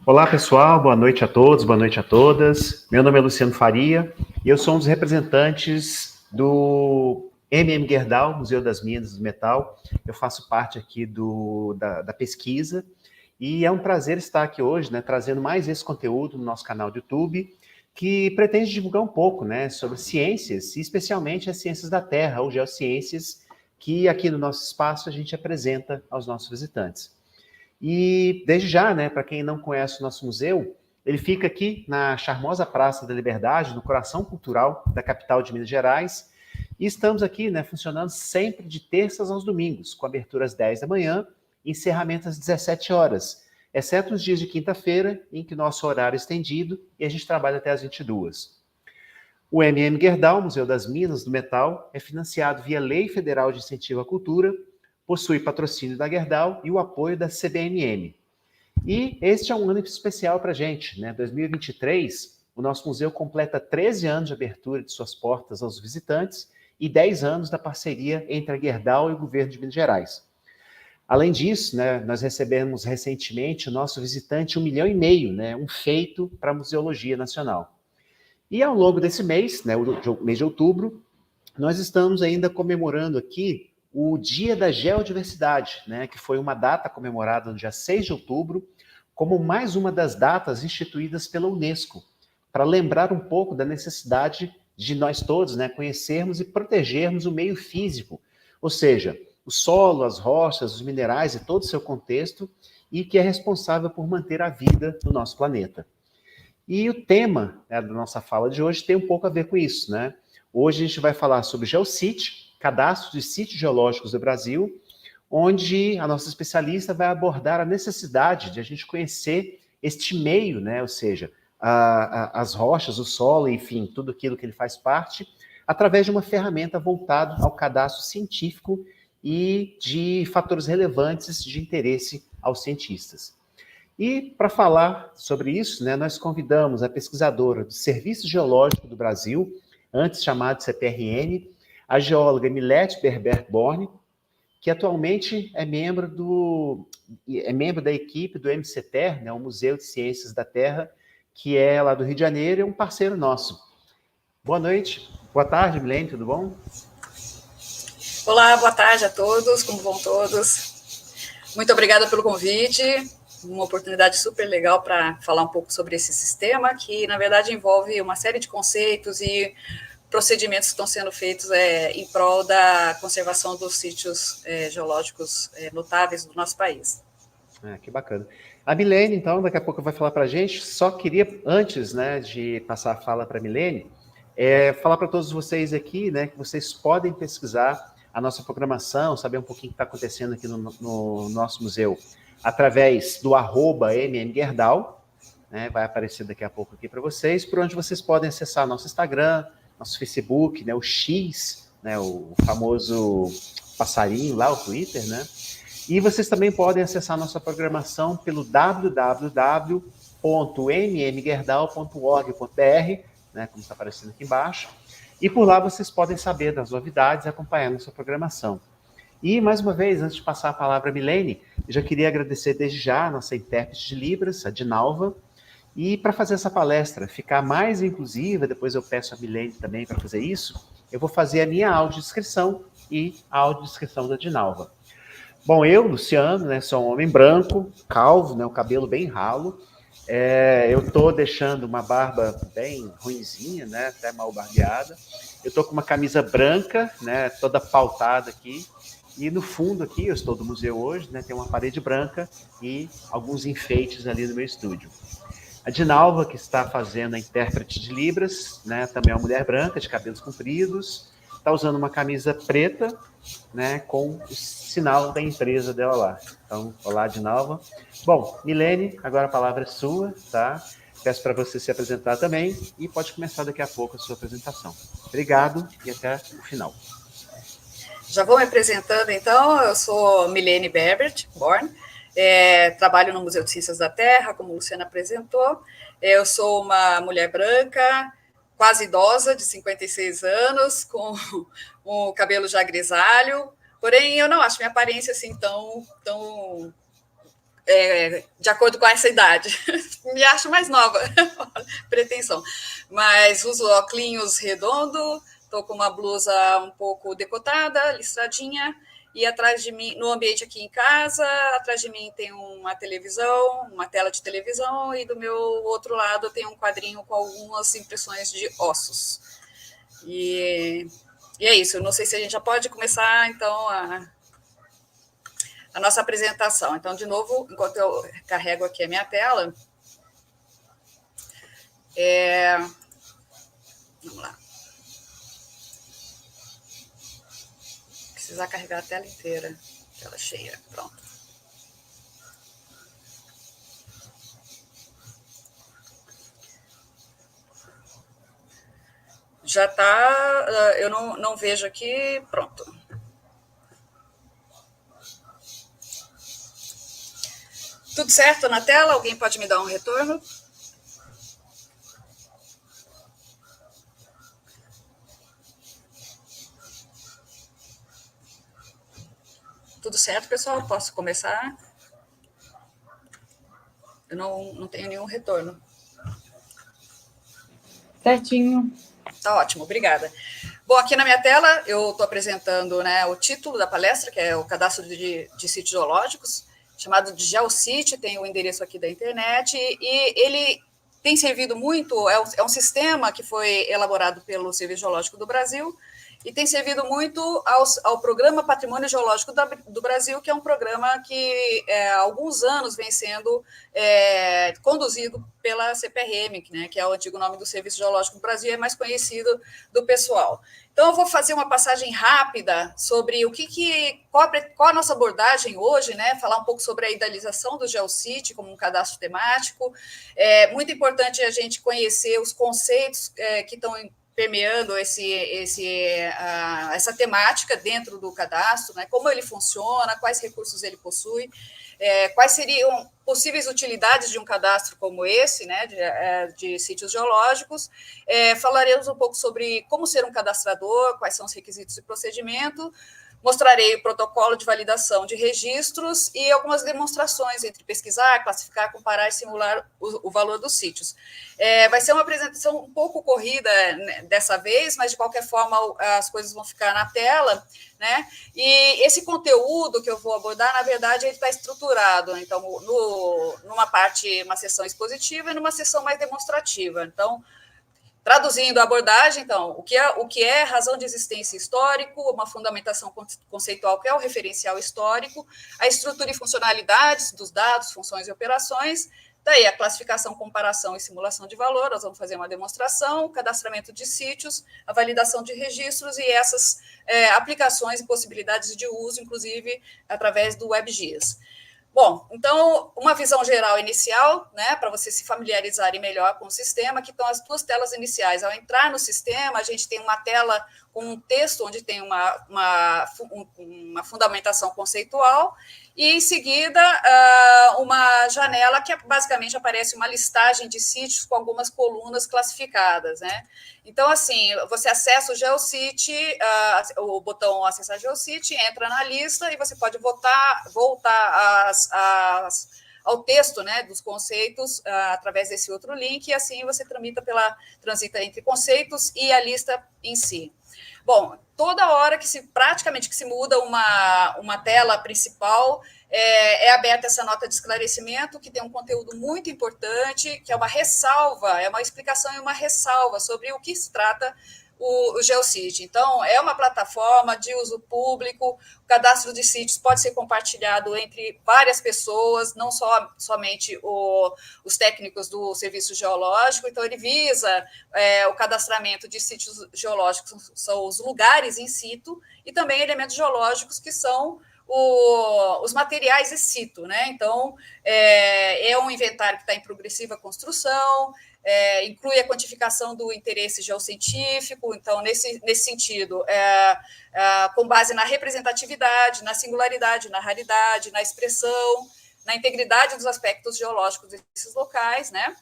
Olá, pessoal, boa noite a todos, boa noite a todas. Meu nome é Luciano Faria e eu sou um dos representantes do Gerdau, Museu das Minas do Metal. Eu faço parte aqui da pesquisa e é um prazer estar aqui hoje, né, trazendo mais esse conteúdo no nosso canal do YouTube, que pretende divulgar um pouco, né, sobre ciências, e especialmente as ciências da Terra, ou geociências, que aqui no nosso espaço a gente apresenta aos nossos visitantes. E desde já, né, para quem não conhece o nosso museu, ele fica aqui na charmosa Praça da Liberdade, no coração cultural da capital de Minas Gerais. E estamos aqui, né, funcionando sempre de terças aos domingos, com abertura às 10 da manhã e encerramento às 17 horas, exceto os dias de quinta-feira, em que nosso horário é estendido e a gente trabalha até às 22. O Gerdau, Museu das Minas do Metal, é financiado via Lei Federal de Incentivo à Cultura, possui patrocínio da Gerdau e o apoio da CBMM. E este é um ano especial para a gente, né? 2023, o nosso museu completa 13 anos de abertura de suas portas aos visitantes e 10 anos da parceria entre a Gerdau e o governo de Minas Gerais. Além disso, né, nós recebemos recentemente o nosso visitante 1,5 milhão, né, um feito para a Museologia Nacional. E ao longo desse mês, né, o mês de outubro, nós estamos ainda comemorando aqui o Dia da Geodiversidade, né, que foi uma data comemorada no dia 6 de outubro, como mais uma das datas instituídas pela Unesco, para lembrar um pouco da necessidade de nós todos, né, conhecermos e protegermos o meio físico, ou seja, o solo, as rochas, os minerais e todo o seu contexto, e que é responsável por manter a vida no nosso planeta. E o tema, né, da nossa fala de hoje tem um pouco a ver com isso, né? Hoje a gente vai falar sobre GeoCit, cadastro de sítios geológicos do Brasil, onde a nossa especialista vai abordar a necessidade de a gente conhecer este meio, né? Ou seja, as rochas, o solo, enfim, tudo aquilo que ele faz parte, através de uma ferramenta voltada ao cadastro científico e de fatores relevantes de interesse aos cientistas. E para falar sobre isso, né, nós convidamos a pesquisadora do Serviço Geológico do Brasil, antes chamado CPRN, a geóloga Milete Berber-Borne, que atualmente é membro da equipe do MCTER, né, o Museu de Ciências da Terra, que é lá do Rio de Janeiro, e é um parceiro nosso. Boa noite, boa tarde, Milene, tudo bom? Olá, boa tarde a todos, como vão todos? Muito obrigada pelo convite, uma oportunidade super legal para falar um pouco sobre esse sistema, que na verdade envolve uma série de conceitos e procedimentos que estão sendo feitos em prol da conservação dos sítios geológicos notáveis do nosso país. Que bacana. A Milene, então, daqui a pouco vai falar para a gente. Só queria, antes, né, de passar a fala para a Milene, falar para todos vocês aqui, né, que vocês podem pesquisar a nossa programação, saber um pouquinho o que está acontecendo aqui no nosso museu, através do @mmgerdau, né, vai aparecer daqui a pouco aqui para vocês, por onde vocês podem acessar nosso Instagram, nosso Facebook, né, o X, né, o famoso passarinho lá, o Twitter, né? E vocês também podem acessar nossa programação pelo www.mmgerdau.org.br, né, como está aparecendo aqui embaixo. E por lá vocês podem saber das novidades e acompanhar nossa programação. E, mais uma vez, antes de passar a palavra a Milene, eu já queria agradecer desde já a nossa intérprete de Libras, a Dinalva, e para fazer essa palestra ficar mais inclusiva, depois eu peço a Milene também para fazer isso, eu vou fazer a minha audiodescrição e a audiodescrição da Dinalva. Bom, eu, Luciano, né, sou um homem branco, calvo, né, o cabelo bem ralo. Eu estou deixando uma barba bem ruinzinha, né, até mal barbeada. Eu estou com uma camisa branca, né, toda pautada aqui. E no fundo aqui, eu estou do museu hoje, né, tem uma parede branca e alguns enfeites ali no meu estúdio. A Dinalva, que está fazendo a intérprete de Libras, né, também é uma mulher branca, de cabelos compridos, está usando uma camisa preta, né, com o sinal da empresa dela lá. Então, olá, Dinalva. Bom, Milene, agora a palavra é sua, tá? Peço para você se apresentar também e pode começar daqui a pouco a sua apresentação. Obrigado e até o final. Já vou me apresentando, então. Eu sou Milene Berbert-Borne, trabalho no Museu de Ciências da Terra, como o Luciano apresentou. Eu sou uma mulher branca, quase idosa, de 56 anos, com o cabelo já grisalho, porém eu não acho minha aparência assim tão de acordo com essa idade. Me acho mais nova, pretensão. Mas uso óculos redondo, estou com uma blusa um pouco decotada, listradinha, e atrás de mim, no ambiente aqui em casa, atrás de mim tem uma televisão, uma tela de televisão, e do meu outro lado tem um quadrinho com algumas impressões de ossos. E é isso, eu não sei se a gente já pode começar, então, a nossa apresentação. Então, de novo, enquanto eu carrego aqui a minha tela, vamos lá. Precisar carregar a tela inteira, tela cheia, pronto. Já está, eu não vejo aqui, pronto. Tudo certo na tela? Alguém pode me dar um retorno? Tudo certo, pessoal? Posso começar? Eu não tenho nenhum retorno. Certinho. Tá ótimo, obrigada. Bom, aqui na minha tela eu estou apresentando, né, o título da palestra, que é o cadastro de sítios geológicos, chamado de GeoCity, tem o endereço aqui da internet, e ele tem servido muito, é um sistema que foi elaborado pelo Serviço Geológico do Brasil, e tem servido muito ao Programa Patrimônio Geológico do Brasil, que é um programa que há alguns anos vem sendo conduzido pela CPRM, né, que é o antigo nome do Serviço Geológico do Brasil, é mais conhecido do pessoal. Então, eu vou fazer uma passagem rápida sobre qual a nossa abordagem hoje, né? Falar um pouco sobre a idealização do GeoCity como um cadastro temático. É muito importante a gente conhecer os conceitos que estão permeando essa temática dentro do cadastro, né? Como ele funciona, quais recursos ele possui, quais seriam possíveis utilidades de um cadastro como esse, né, de sítios geológicos. Falaremos um pouco sobre como ser um cadastrador, quais são os requisitos de procedimento. Mostrarei o protocolo de validação de registros e algumas demonstrações entre pesquisar, classificar, comparar e simular o valor dos sítios. Vai ser uma apresentação um pouco corrida, né, dessa vez, mas, de qualquer forma, as coisas vão ficar na tela, né? E esse conteúdo que eu vou abordar, na verdade, ele está estruturado, então, numa parte, uma sessão expositiva e numa sessão mais demonstrativa. Então, traduzindo a abordagem, então, o que é razão de existência histórico, uma fundamentação conceitual, que é o referencial histórico, a estrutura e funcionalidades dos dados, funções e operações, daí a classificação, comparação e simulação de valor, nós vamos fazer uma demonstração, o cadastramento de sítios, a validação de registros e essas aplicações e possibilidades de uso, inclusive através do WebGIS. Bom, então, uma visão geral inicial, né, para vocês se familiarizarem melhor com o sistema, que estão as duas telas iniciais. Ao entrar no sistema, a gente tem uma tela com um texto, onde tem uma fundamentação conceitual, e, em seguida, uma janela que basicamente aparece uma listagem de sítios com algumas colunas classificadas, né? Então, assim, você acessa o GeoCity, o botão acessar GeoCity, entra na lista e você pode voltar ao texto, né, dos conceitos através desse outro link, e assim você transita entre conceitos e a lista em si. Bom, toda hora praticamente que se muda uma tela principal, aberta essa nota de esclarecimento, que tem um conteúdo muito importante, que é uma ressalva, é uma explicação e uma ressalva sobre o que se trata o GeoCity. Então, é uma plataforma de uso público, o cadastro de sítios pode ser compartilhado entre várias pessoas, não somente os técnicos do Serviço Geológico. Então, ele visa o cadastramento de sítios geológicos, são os lugares in situ, e também elementos geológicos, que são os materiais in situ, né? Então, é um inventário que está em progressiva construção, inclui a quantificação do interesse geocientífico. Então, nesse sentido, com base na representatividade, na singularidade, na raridade, na expressão, na integridade dos aspectos geológicos desses locais, né?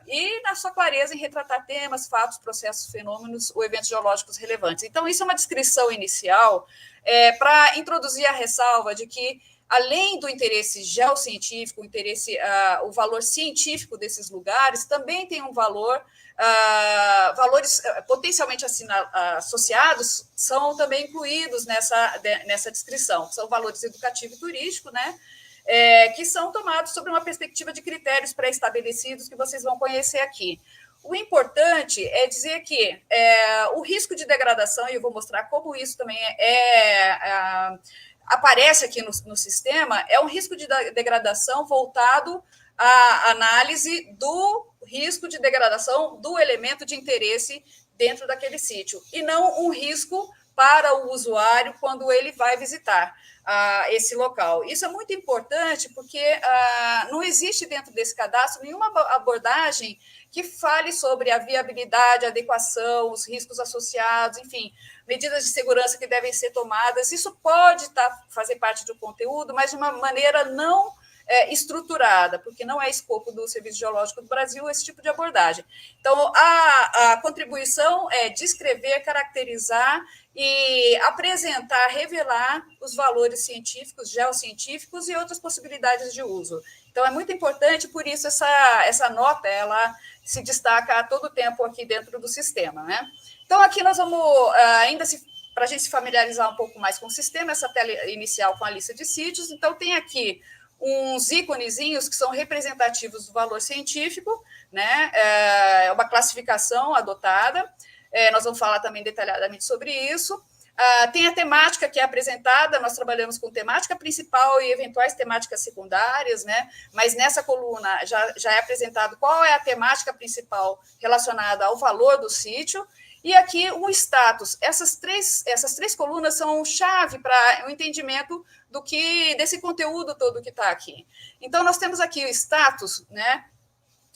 E na sua clareza em retratar temas, fatos, processos, fenômenos ou eventos geológicos relevantes. Então, isso é uma descrição inicial para introduzir a ressalva de que além do interesse geocientífico, o valor científico desses lugares, também tem um valor, valores potencialmente associados são também incluídos nessa descrição, que são valores educativo e turístico, né? Que são tomados sobre uma perspectiva de critérios pré-estabelecidos que vocês vão conhecer aqui. O importante é dizer que o risco de degradação, e eu vou mostrar como isso também aparece aqui no sistema, é um risco de degradação voltado à análise do risco de degradação do elemento de interesse dentro daquele sítio, e não um risco para o usuário quando ele vai visitar esse local. Isso é muito importante porque não existe dentro desse cadastro nenhuma abordagem que fale sobre a viabilidade, a adequação, os riscos associados, enfim, medidas de segurança que devem ser tomadas. Isso pode fazer parte do conteúdo, mas de uma maneira não estruturada, porque não é escopo do Serviço Geológico do Brasil esse tipo de abordagem. Então, a contribuição é descrever, caracterizar e apresentar, revelar os valores científicos, geocientíficos e outras possibilidades de uso. Então, é muito importante, por isso essa nota ela se destaca a todo tempo aqui dentro do sistema, né? Então, aqui nós vamos, para a gente se familiarizar um pouco mais com o sistema, essa tela inicial com a lista de sítios. Então, tem aqui uns íconezinhos que são representativos do valor científico, né? É uma classificação adotada. Nós vamos falar também detalhadamente sobre isso. Tem a temática que é apresentada, nós trabalhamos com temática principal e eventuais temáticas secundárias, né? Mas nessa coluna já é apresentado qual é a temática principal relacionada ao valor do sítio. E aqui o status. Essas três colunas são chave para o entendimento desse conteúdo todo que está aqui. Então, nós temos aqui o status, né?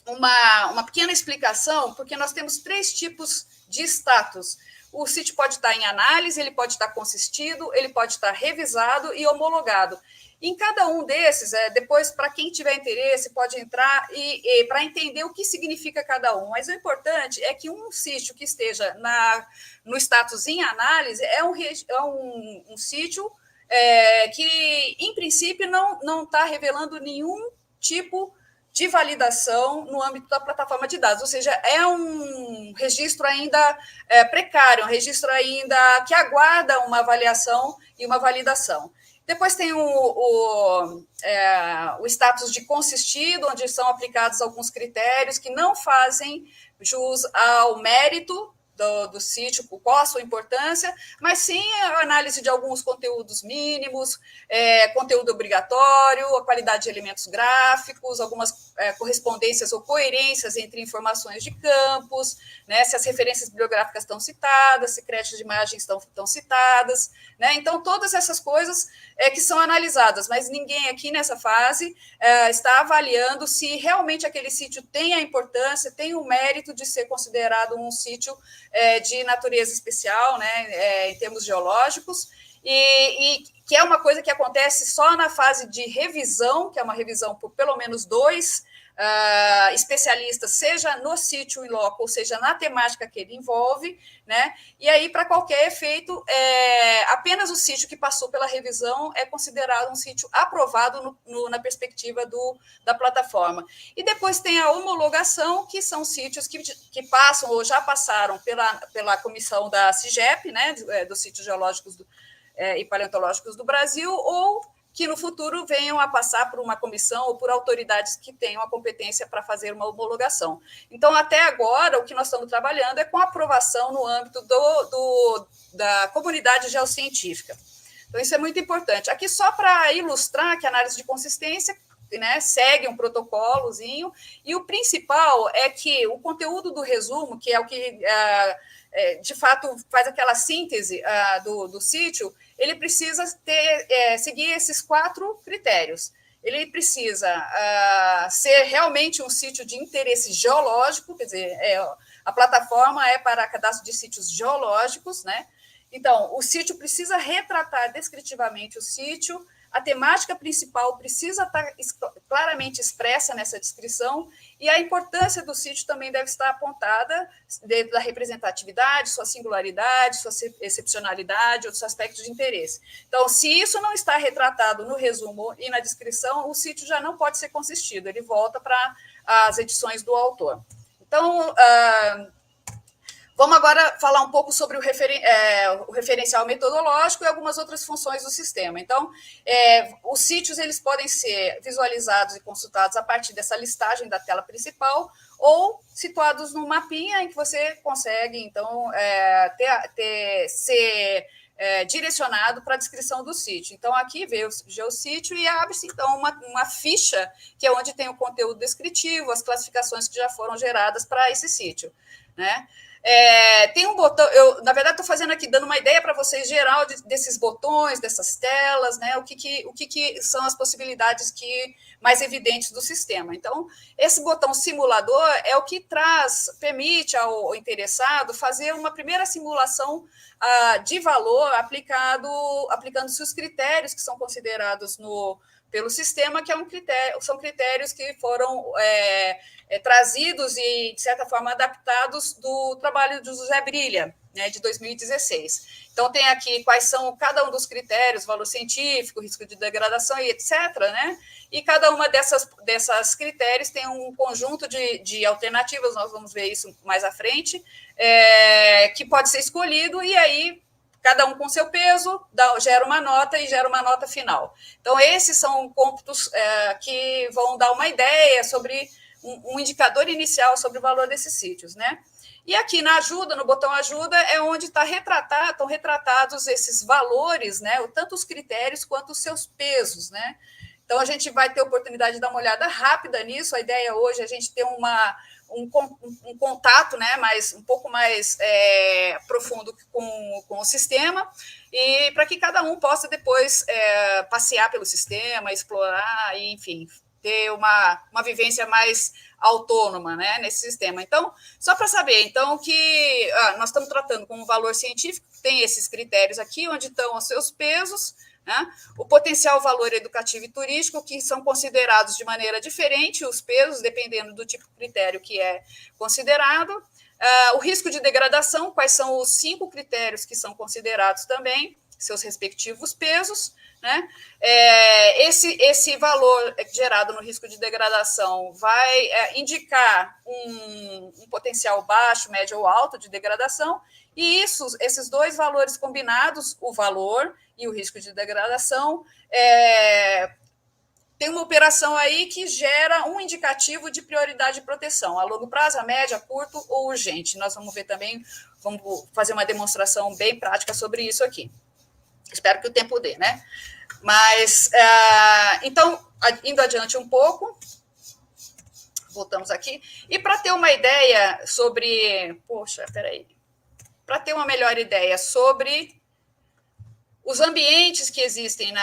Uma pequena explicação, porque nós temos 3 tipos de status. O sítio pode estar em análise, ele pode estar consistido, ele pode estar revisado e homologado. Em cada um desses, depois, para quem tiver interesse, pode entrar para entender o que significa cada um. Mas o importante é que um sítio que esteja no status em análise é um sítio que, em princípio, não está revelando nenhum tipo de validação no âmbito da plataforma de dados, ou seja, é um registro ainda precário, um registro ainda que aguarda uma avaliação e uma validação. Depois tem o status de consistido, onde são aplicados alguns critérios que não fazem jus ao mérito do sítio, qual a sua importância, mas sim a análise de alguns conteúdos mínimos, conteúdo obrigatório, a qualidade de elementos gráficos, algumas correspondências ou coerências entre informações de campos, né, se as referências bibliográficas estão citadas, se créditos de imagem estão citadas, né? Então, todas essas coisas que são analisadas, mas ninguém aqui nessa fase está avaliando se realmente aquele sítio tem a importância, tem o mérito de ser considerado um sítio de natureza especial, né, em termos geológicos, e que é uma coisa que acontece só na fase de revisão, que é uma revisão por pelo menos 2 especialistas, seja no sítio in loco, ou seja, na temática que ele envolve, né? E aí, para qualquer efeito, apenas o sítio que passou pela revisão é considerado um sítio aprovado na perspectiva da plataforma. E depois tem a homologação, que são sítios que passam ou já passaram pela comissão da CIGEP, né? Dos sítios geológicos e paleontológicos do Brasil, ou que no futuro venham a passar por uma comissão ou por autoridades que tenham a competência para fazer uma homologação. Então, até agora, o que nós estamos trabalhando é com aprovação no âmbito da comunidade geocientífica. Então, isso é muito importante. Aqui, só para ilustrar que a análise de consistência, né, segue um protocolozinho, e o principal é que o conteúdo do resumo, que é o que, de fato, faz aquela síntese do sítio, ele precisa seguir esses 4 critérios. Ele precisa ser realmente um sítio de interesse geológico, quer dizer, a plataforma é para cadastro de sítios geológicos, né? Então, o sítio precisa retratar descritivamente o sítio, a temática principal precisa estar claramente expressa nessa descrição, e a importância do sítio também deve estar apontada dentro da representatividade, sua singularidade, sua excepcionalidade, outros aspectos de interesse. Então, se isso não está retratado no resumo e na descrição, o sítio já não pode ser consistido, ele volta para as edições do autor. Então, vamos agora falar um pouco sobre o referencial metodológico e algumas outras funções do sistema. Então, os sítios eles podem ser visualizados e consultados a partir dessa listagem da tela principal ou situados num mapinha em que você consegue, então, ser direcionado para a descrição do sítio. Então, aqui vê o geossítio e abre-se, então, uma ficha, que é onde tem o conteúdo descritivo, as classificações que já foram geradas para esse sítio, né? Tem um botão, eu, na verdade, estou fazendo aqui, dando uma ideia para vocês geral desses botões, dessas telas, né? O que são as possibilidades mais evidentes do sistema. Então, esse botão simulador é o que permite ao interessado fazer uma primeira simulação de valor aplicando-se os critérios que são considerados pelo sistema, que são critérios que foram trazidos e, de certa forma, adaptados do trabalho de José Brilha, né, de 2016. Então, tem aqui quais são cada um dos critérios, valor científico, risco de degradação e etc., né? E cada uma dessas critérios tem um conjunto de alternativas, nós vamos ver isso mais à frente, que pode ser escolhido, e aí cada um com seu peso, gera uma nota e gera uma nota final. Então, esses são cômputos que vão dar uma ideia sobre um indicador inicial sobre o valor desses sítios, né? E aqui na ajuda, no botão ajuda, é onde estão retratados esses valores, né? Tanto os critérios quanto os seus pesos, né? Então, a gente vai ter oportunidade de dar uma olhada rápida nisso. A ideia hoje é a gente ter um contato, né, um pouco mais profundo com o sistema, e para que cada um possa depois passear pelo sistema, explorar, e, enfim, ter uma vivência mais autônoma, né, nesse sistema. Então, só para saber, então, que nós estamos tratando com um valor científico, tem esses critérios aqui, onde estão os seus pesos, né? O potencial valor educativo e turístico, que são considerados de maneira diferente, os pesos, dependendo do tipo de critério que é considerado. O risco de degradação, quais são os 5 critérios que são considerados também, seus respectivos pesos, né? Esse valor gerado no risco de degradação vai indicar um potencial baixo, médio ou alto de degradação, e esses dois valores combinados, o valor e o risco de degradação, tem uma operação aí que gera um indicativo de prioridade de proteção, a longo prazo, a médio, a curto ou urgente. Nós vamos ver também, vamos fazer uma demonstração bem prática sobre isso aqui. Espero que o tempo dê, né? Mas, então, indo adiante um pouco, voltamos aqui, e para ter uma ideia sobre... Poxa, peraí. Para ter uma melhor ideia sobre os ambientes que existem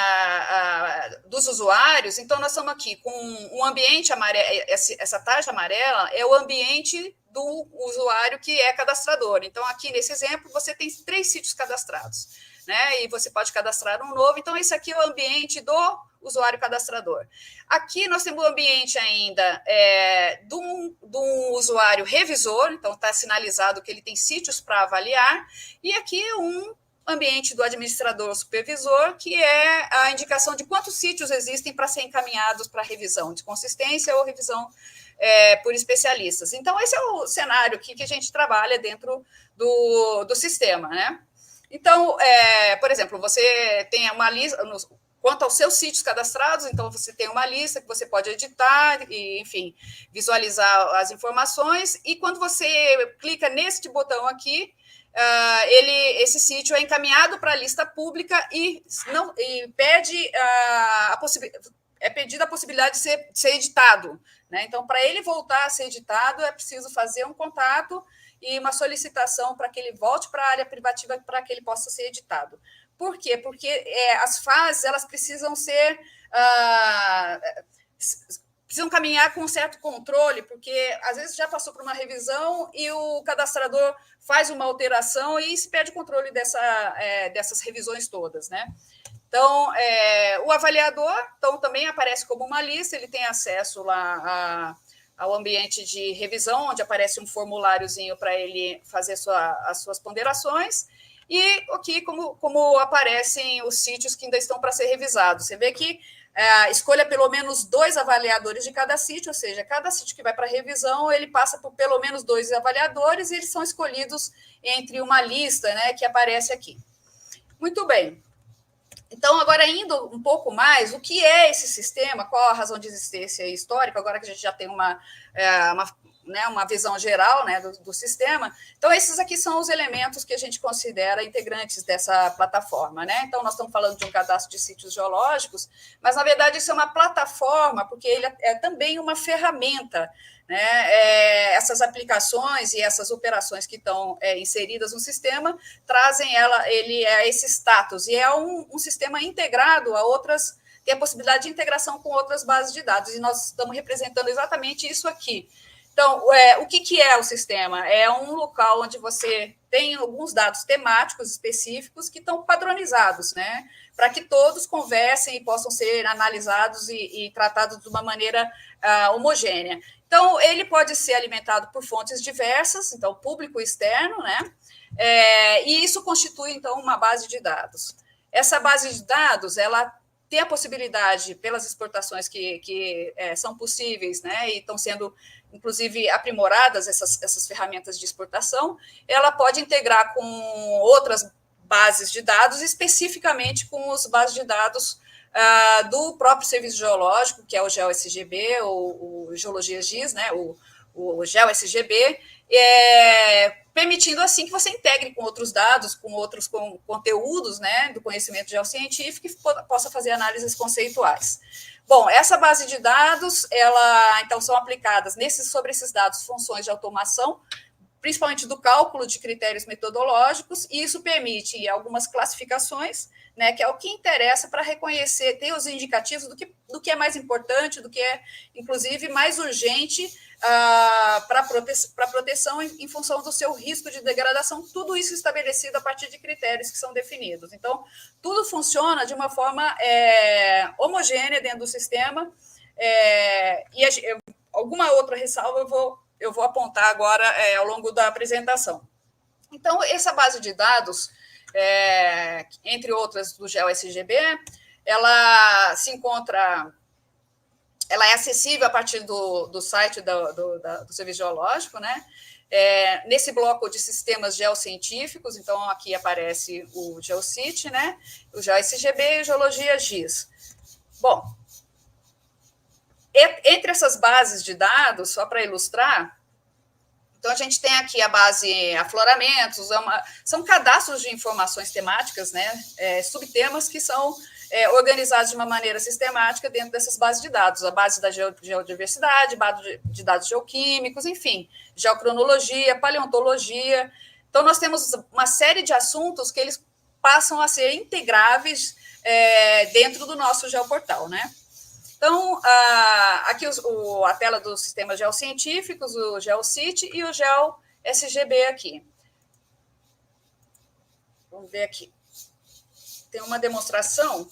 dos usuários, então nós estamos aqui com um ambiente amarelo, essa tarja amarela é o ambiente do usuário que é cadastrador. Então, aqui nesse exemplo, você tem 3 sítios cadastrados, né? E você pode cadastrar um novo. Então, esse aqui é o ambiente do usuário cadastrador. Aqui nós temos o ambiente ainda de um usuário revisor, então está sinalizado que ele tem sítios para avaliar, e aqui um ambiente do administrador supervisor, que é a indicação de quantos sítios existem para serem encaminhados para revisão de consistência ou revisão por especialistas. Então, esse é o cenário que a gente trabalha dentro do sistema, né? Então, por exemplo, você tem uma lista... Quanto aos seus sítios cadastrados, então você tem uma lista que você pode editar e, enfim, visualizar as informações, e quando você clica neste botão aqui, esse sítio é encaminhado para a lista pública e pede pedida a possibilidade de ser editado, né? Então, para ele voltar a ser editado, é preciso fazer um contato e uma solicitação para que ele volte para a área privativa para que ele possa ser editado. Por quê? Porque as fases elas precisam ser precisam caminhar com um certo controle, porque às vezes já passou por uma revisão e o cadastrador faz uma alteração e se perde o controle dessas revisões todas, né? Então, o avaliador também aparece como uma lista, ele tem acesso lá ao ambiente de revisão, onde aparece um formuláriozinho para ele fazer as suas ponderações, e aqui como aparecem os sítios que ainda estão para ser revisados. Você vê que escolha pelo menos 2 avaliadores de cada sítio, ou seja, cada sítio que vai para revisão, ele passa por pelo menos 2 avaliadores e eles são escolhidos entre uma lista, né, que aparece aqui. Muito bem. Então, agora indo um pouco mais, o que é esse sistema, qual a razão de existência histórica, agora que a gente já tem uma visão geral, né, do sistema. Então, esses aqui são os elementos que a gente considera integrantes dessa plataforma, né? Então, nós estamos falando de um cadastro de sítios geológicos, mas, na verdade, isso é uma plataforma, porque ele é também uma ferramenta, né? Essas aplicações e essas operações que estão inseridas no sistema trazem ele a esse status, e é um sistema integrado a outras, tem a possibilidade de integração com outras bases de dados, e nós estamos representando exatamente isso aqui. Então, o que é o sistema? É um local onde você tem alguns dados temáticos específicos que estão padronizados, né? Para que todos conversem e possam ser analisados e tratados de uma maneira homogênea. Então, ele pode ser alimentado por fontes diversas, então, público e externo, né? E isso constitui, então, uma base de dados. Essa base de dados, ela tem a possibilidade, pelas exportações que são possíveis, né, e estão sendo, inclusive, aprimoradas essas ferramentas de exportação, ela pode integrar com outras bases de dados, especificamente com as bases de dados do próprio Serviço Geológico, que é o GeoSGB, ou Geologia GIS, né, o GeoSGB, permitindo assim que você integre com outros dados, com outros conteúdos, né, do conhecimento geocientífico e possa fazer análises conceituais. Bom, essa base de dados, então são aplicadas sobre esses dados funções de automação, principalmente do cálculo de critérios metodológicos, e isso permite algumas classificações, né, que é o que interessa para reconhecer, ter os indicativos do que é mais importante, do que é, inclusive, mais urgente para proteção em função do seu risco de degradação, tudo isso estabelecido a partir de critérios que são definidos. Então, tudo funciona de uma forma homogênea dentro do sistema, e alguma outra ressalva eu vou apontar agora ao longo da apresentação. Então, essa base de dados, entre outras do GeoSGB, ela se encontra, ela é acessível a partir do site do Serviço Geológico, né? Nesse bloco de sistemas geocientíficos, então aqui aparece o GeoCit, né? O GeoSGB e o Geologia GIS. Bom, entre essas bases de dados, só para ilustrar, então a gente tem aqui a base afloramentos, são cadastros de informações temáticas, né? Subtemas que são organizados de uma maneira sistemática dentro dessas bases de dados, a base da geodiversidade, base de dados geoquímicos, enfim, geocronologia, paleontologia. Então, nós temos uma série de assuntos que eles passam a ser integráveis dentro do nosso geoportal, né? Então, aqui a tela dos sistemas geocientíficos, o GeoCit e o GeoSGB aqui. Vamos ver aqui. Tem uma demonstração.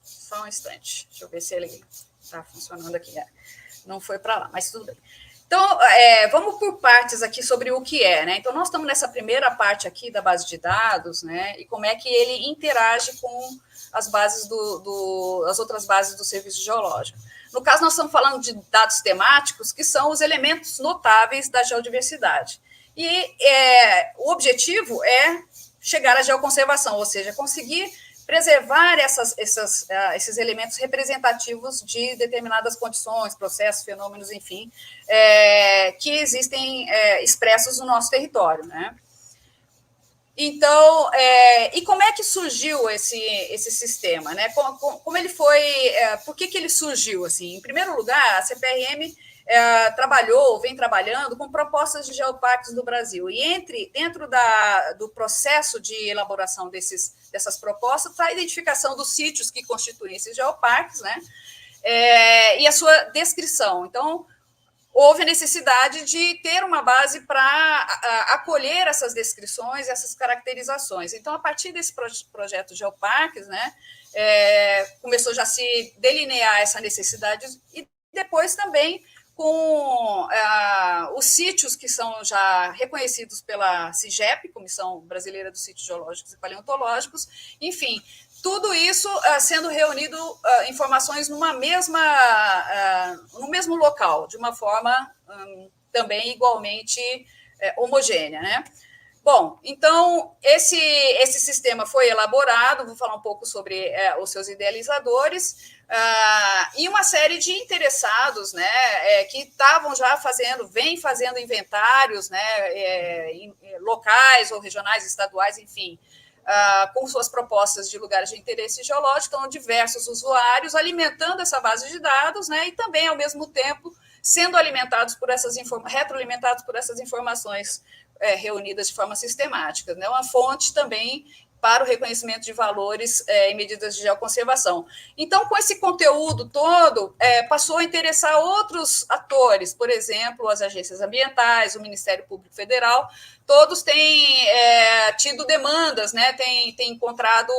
Só um instante. Deixa eu ver se ele está funcionando aqui. Não foi para lá, mas tudo bem. Então, vamos por partes aqui sobre o que é, né? Então, nós estamos nessa primeira parte aqui da base de dados, né? E como é que ele interage com as bases as outras bases do Serviço Geológico. No caso, nós estamos falando de dados temáticos, que são os elementos notáveis da geodiversidade. E o objetivo é chegar à geoconservação, ou seja, conseguir preservar esses elementos representativos de determinadas condições, processos, fenômenos, enfim, que existem expressos no nosso território, né? Então, e como é que surgiu esse sistema, né? Como ele foi, por que ele surgiu assim? Em primeiro lugar, a CPRM vem trabalhando com propostas de geoparques do Brasil. E dentro do processo de elaboração dessas propostas, está a identificação dos sítios que constituem esses geoparques, né? e a sua descrição. Então, houve a necessidade de ter uma base para acolher essas descrições, essas caracterizações. Então, a partir desse projeto Geoparques, né, começou já a se delinear essa necessidade, e depois também com os sítios que são já reconhecidos pela CIGEP, Comissão Brasileira dos Sítios Geológicos e Paleontológicos, enfim, tudo isso sendo reunido, informações no mesmo local, de uma forma também igualmente homogênea, né? Bom, então, esse sistema foi elaborado, vou falar um pouco sobre os seus idealizadores, e uma série de interessados, né, que estavam já vêm fazendo inventários, né, locais ou regionais, estaduais, enfim, com suas propostas de lugares de interesse geológico, então diversos usuários alimentando essa base de dados, né, e também, ao mesmo tempo, sendo alimentados por retroalimentados por essas informações reunidas de forma sistemática, né, uma fonte também para o reconhecimento de valores e medidas de geoconservação. Então, com esse conteúdo todo, passou a interessar outros atores, por exemplo, as agências ambientais, o Ministério Público Federal, todos têm tido demandas, né, têm encontrado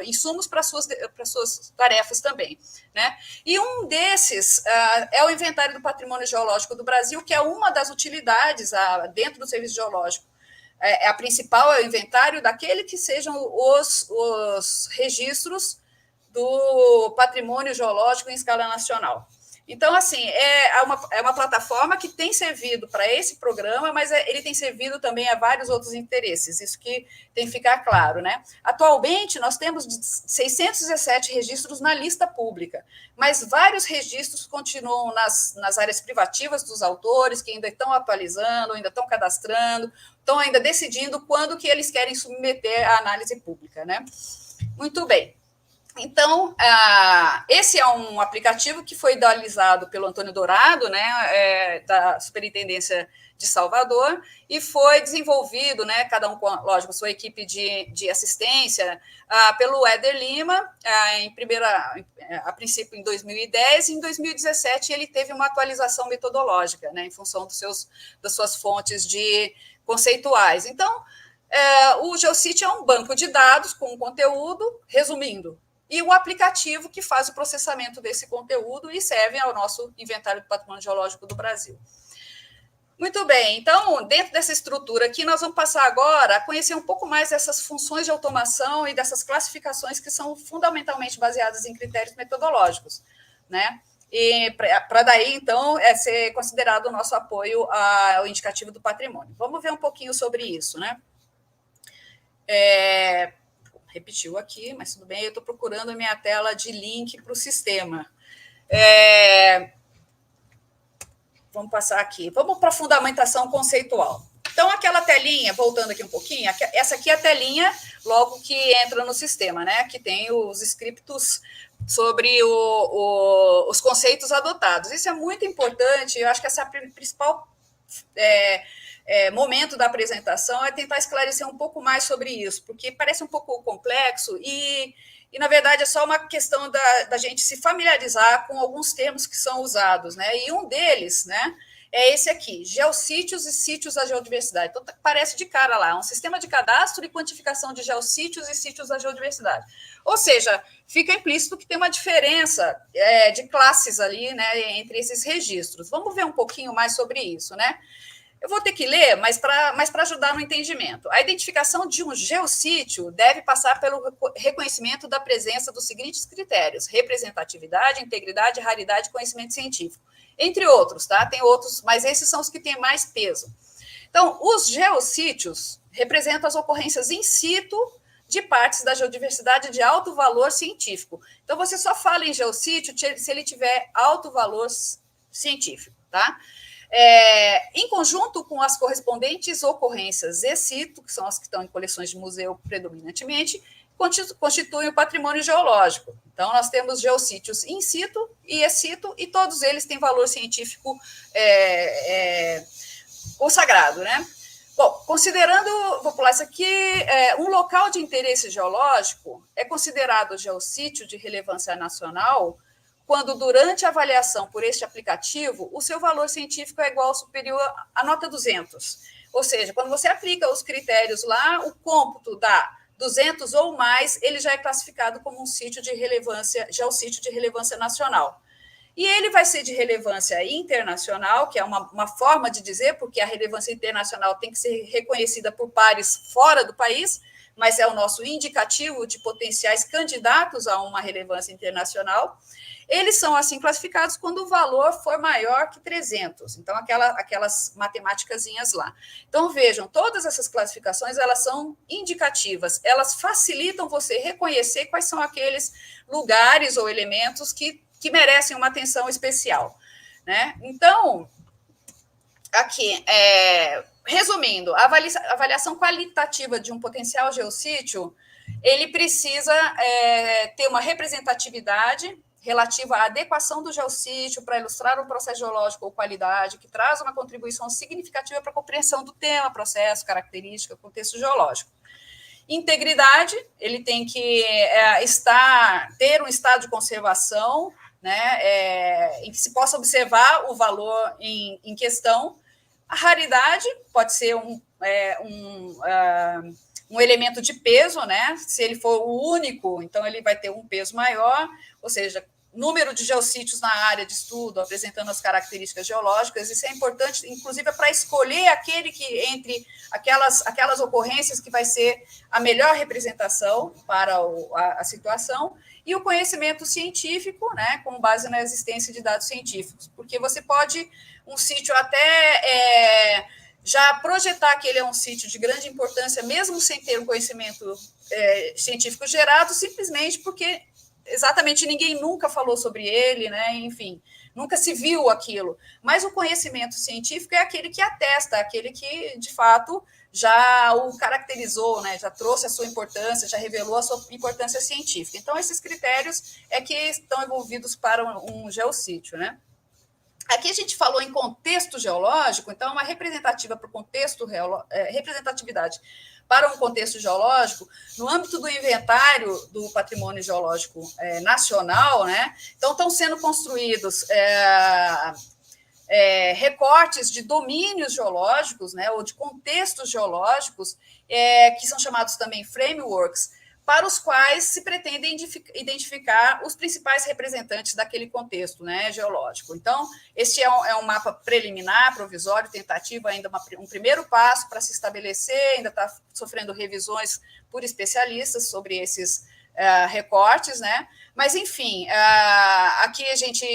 insumos para suas tarefas também, né? E um desses é o Inventário do Patrimônio Geológico do Brasil, que é uma das utilidades dentro do Serviço Geológico. A principal é o inventário daquele que sejam os registros do patrimônio geológico em escala nacional. Então, assim, é uma plataforma que tem servido para esse programa, mas ele tem servido também a vários outros interesses, isso que tem que ficar claro, né? Atualmente, nós temos 617 registros na lista pública, mas vários registros continuam nas áreas privativas dos autores, que ainda estão atualizando, ainda estão cadastrando, estão ainda decidindo quando que eles querem submeter à análise pública, né? Muito bem. Então, esse é um aplicativo que foi idealizado pelo Antônio Dourado, né, da Superintendência de Salvador, e foi desenvolvido, né, cada um com, lógico, sua equipe de assistência, pelo Éder Lima, a princípio em 2010, e em 2017 ele teve uma atualização metodológica, né, em função das suas fontes conceituais. Então, o GeoCity é um banco de dados com conteúdo, resumindo, e o aplicativo que faz o processamento desse conteúdo e serve ao nosso Inventário do Patrimônio Geológico do Brasil. Muito bem, então, dentro dessa estrutura aqui, nós vamos passar agora a conhecer um pouco mais dessas funções de automação e dessas classificações que são fundamentalmente baseadas em critérios metodológicos, né? E para daí, então, ser considerado o nosso apoio ao indicativo do patrimônio. Vamos ver um pouquinho sobre isso, né? Repetiu aqui, mas tudo bem, eu estou procurando a minha tela de link para o sistema. Vamos passar aqui. Vamos para a fundamentação conceitual. Então, aquela telinha, voltando aqui um pouquinho, essa aqui é a telinha logo que entra no sistema, né? Que tem os scripts sobre os conceitos adotados. Isso é muito importante, eu acho que essa é a principal momento da apresentação, é tentar esclarecer um pouco mais sobre isso, porque parece um pouco complexo e na verdade, é só uma questão da gente se familiarizar com alguns termos que são usados, né? E um deles, né, é esse aqui, geossítios e sítios da geodiversidade. Então, parece de cara lá, um sistema de cadastro e quantificação de geossítios e sítios da geodiversidade. Ou seja, fica implícito que tem uma diferença de classes ali, né, entre esses registros. Vamos ver um pouquinho mais sobre isso, né? Eu vou ter que ler, mas para ajudar no entendimento. A identificação de um geossítio deve passar pelo reconhecimento da presença dos seguintes critérios: representatividade, integridade, raridade e conhecimento científico. Entre outros, tá? Tem outros, mas esses são os que têm mais peso. Então, os geossítios representam as ocorrências in situ de partes da geodiversidade de alto valor científico. Então, você só fala em geossítio se ele tiver alto valor científico, tá? Em conjunto com as correspondentes ocorrências ex situ, que são as que estão em coleções de museu predominantemente, constituem o patrimônio geológico. Então, nós temos geossítios in situ e ex situ, e todos eles têm valor científico consagrado, né? Bom, considerando, vou pular isso aqui, um local de interesse geológico é considerado geossítio de relevância nacional quando, durante a avaliação por este aplicativo, o seu valor científico é igual ou superior à nota 200. Ou seja, quando você aplica os critérios lá, o cômputo dá 200 ou mais, ele já é classificado como um sítio de relevância, geossítio de relevância nacional. E ele vai ser de relevância internacional, que é uma forma de dizer, porque a relevância internacional tem que ser reconhecida por pares fora do país, mas é o nosso indicativo de potenciais candidatos a uma relevância internacional. Eles são assim classificados quando o valor for maior que 300. Então, aquelas matemáticazinhas lá. Então, vejam, todas essas classificações, elas são indicativas. Elas facilitam você reconhecer quais são aqueles lugares ou elementos que merecem uma atenção especial, né? Então, aqui, resumindo, a avaliação qualitativa de um potencial geossítio, ele precisa ter uma representatividade relativa à adequação do geossítio para ilustrar um processo geológico ou qualidade, que traz uma contribuição significativa para a compreensão do tema, processo, característica, contexto geológico. Integridade, ele tem que ter um estado de conservação, né, em que se possa observar o valor em questão. A raridade pode ser um elemento de peso, né? Se ele for o único, então ele vai ter um peso maior, ou seja, número de geossítios na área de estudo, apresentando as características geológicas. Isso é importante, inclusive, para escolher aquele que, entre aquelas ocorrências, que vai ser a melhor representação para a situação. E o conhecimento científico, né, com base na existência de dados científicos, porque você pode, um sítio até já projetar que ele é um sítio de grande importância, mesmo sem ter um conhecimento científico gerado, simplesmente porque exatamente ninguém nunca falou sobre ele, né, enfim, nunca se viu aquilo. Mas o conhecimento científico é aquele que atesta, aquele que, de fato, já o caracterizou, né, já trouxe a sua importância, já revelou a sua importância científica. Então, esses critérios é que estão envolvidos para um geossítio, né? Aqui a gente falou em contexto geológico, então uma representativa para o contexto, representatividade para um contexto geológico, no âmbito do inventário do patrimônio geológico nacional, né? Então estão sendo construídos recortes de domínios geológicos, né, ou de contextos geológicos, que são chamados também frameworks, para os quais se pretende identificar os principais representantes daquele contexto, né, geológico. Então, este é um mapa preliminar, provisório, tentativo, ainda um primeiro passo para se estabelecer, ainda está sofrendo revisões por especialistas sobre esses recortes, né? Mas, enfim, aqui a gente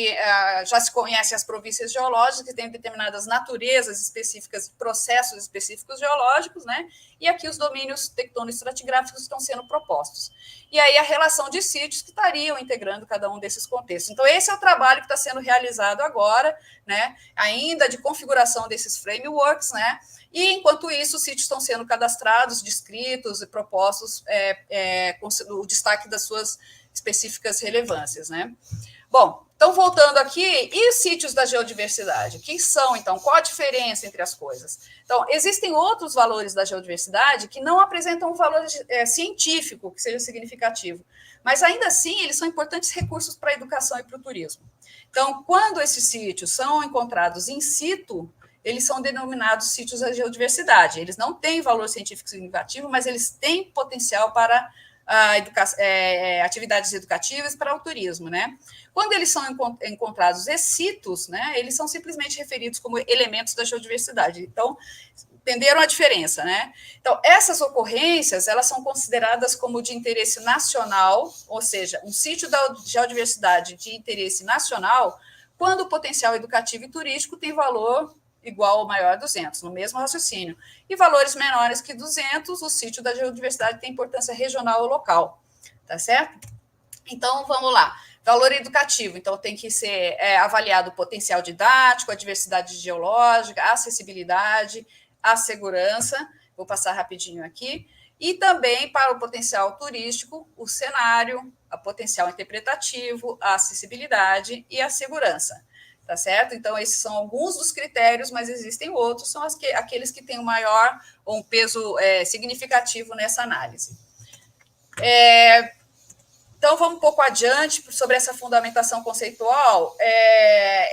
já se conhece as províncias geológicas, que têm determinadas naturezas específicas, processos específicos geológicos, né? E aqui os domínios tectônico-estratigráficos estão sendo propostos. E aí a relação de sítios que estariam integrando cada um desses contextos. Então, esse é o trabalho que está sendo realizado agora, né? Ainda de configuração desses frameworks, né? E, enquanto isso, os sítios estão sendo cadastrados, descritos e propostos com o destaque das suas específicas relevâncias, né? Bom, então, voltando aqui, e os sítios da geodiversidade? O que são, então? Qual a diferença entre as coisas? Então, existem outros valores da geodiversidade que não apresentam um valor científico que seja significativo, mas, ainda assim, eles são importantes recursos para a educação e para o turismo. Então, quando esses sítios são encontrados in situ, eles são denominados sítios da geodiversidade. Eles não têm valor científico significativo, mas eles têm potencial para atividades educativas, para o turismo, né? Quando eles são encontrados ex situs, né, eles são simplesmente referidos como elementos da geodiversidade. Então, entenderam a diferença, né? Então, essas ocorrências, elas são consideradas como de interesse nacional, ou seja, um sítio da geodiversidade de interesse nacional, quando o potencial educativo e turístico tem valor igual ou maior a 200, no mesmo raciocínio. E valores menores que 200, o sítio da geodiversidade tem importância regional ou local, tá certo? Então, vamos lá. Valor educativo, então tem que ser avaliado o potencial didático, a diversidade geológica, a acessibilidade, a segurança, vou passar rapidinho aqui, e também para o potencial turístico, o cenário, o potencial interpretativo, a acessibilidade e a segurança. tá certo? Então, esses são alguns dos critérios, mas existem outros, são aqueles que têm um maior ou um peso significativo nessa análise. Então, vamos um pouco adiante sobre essa fundamentação conceitual.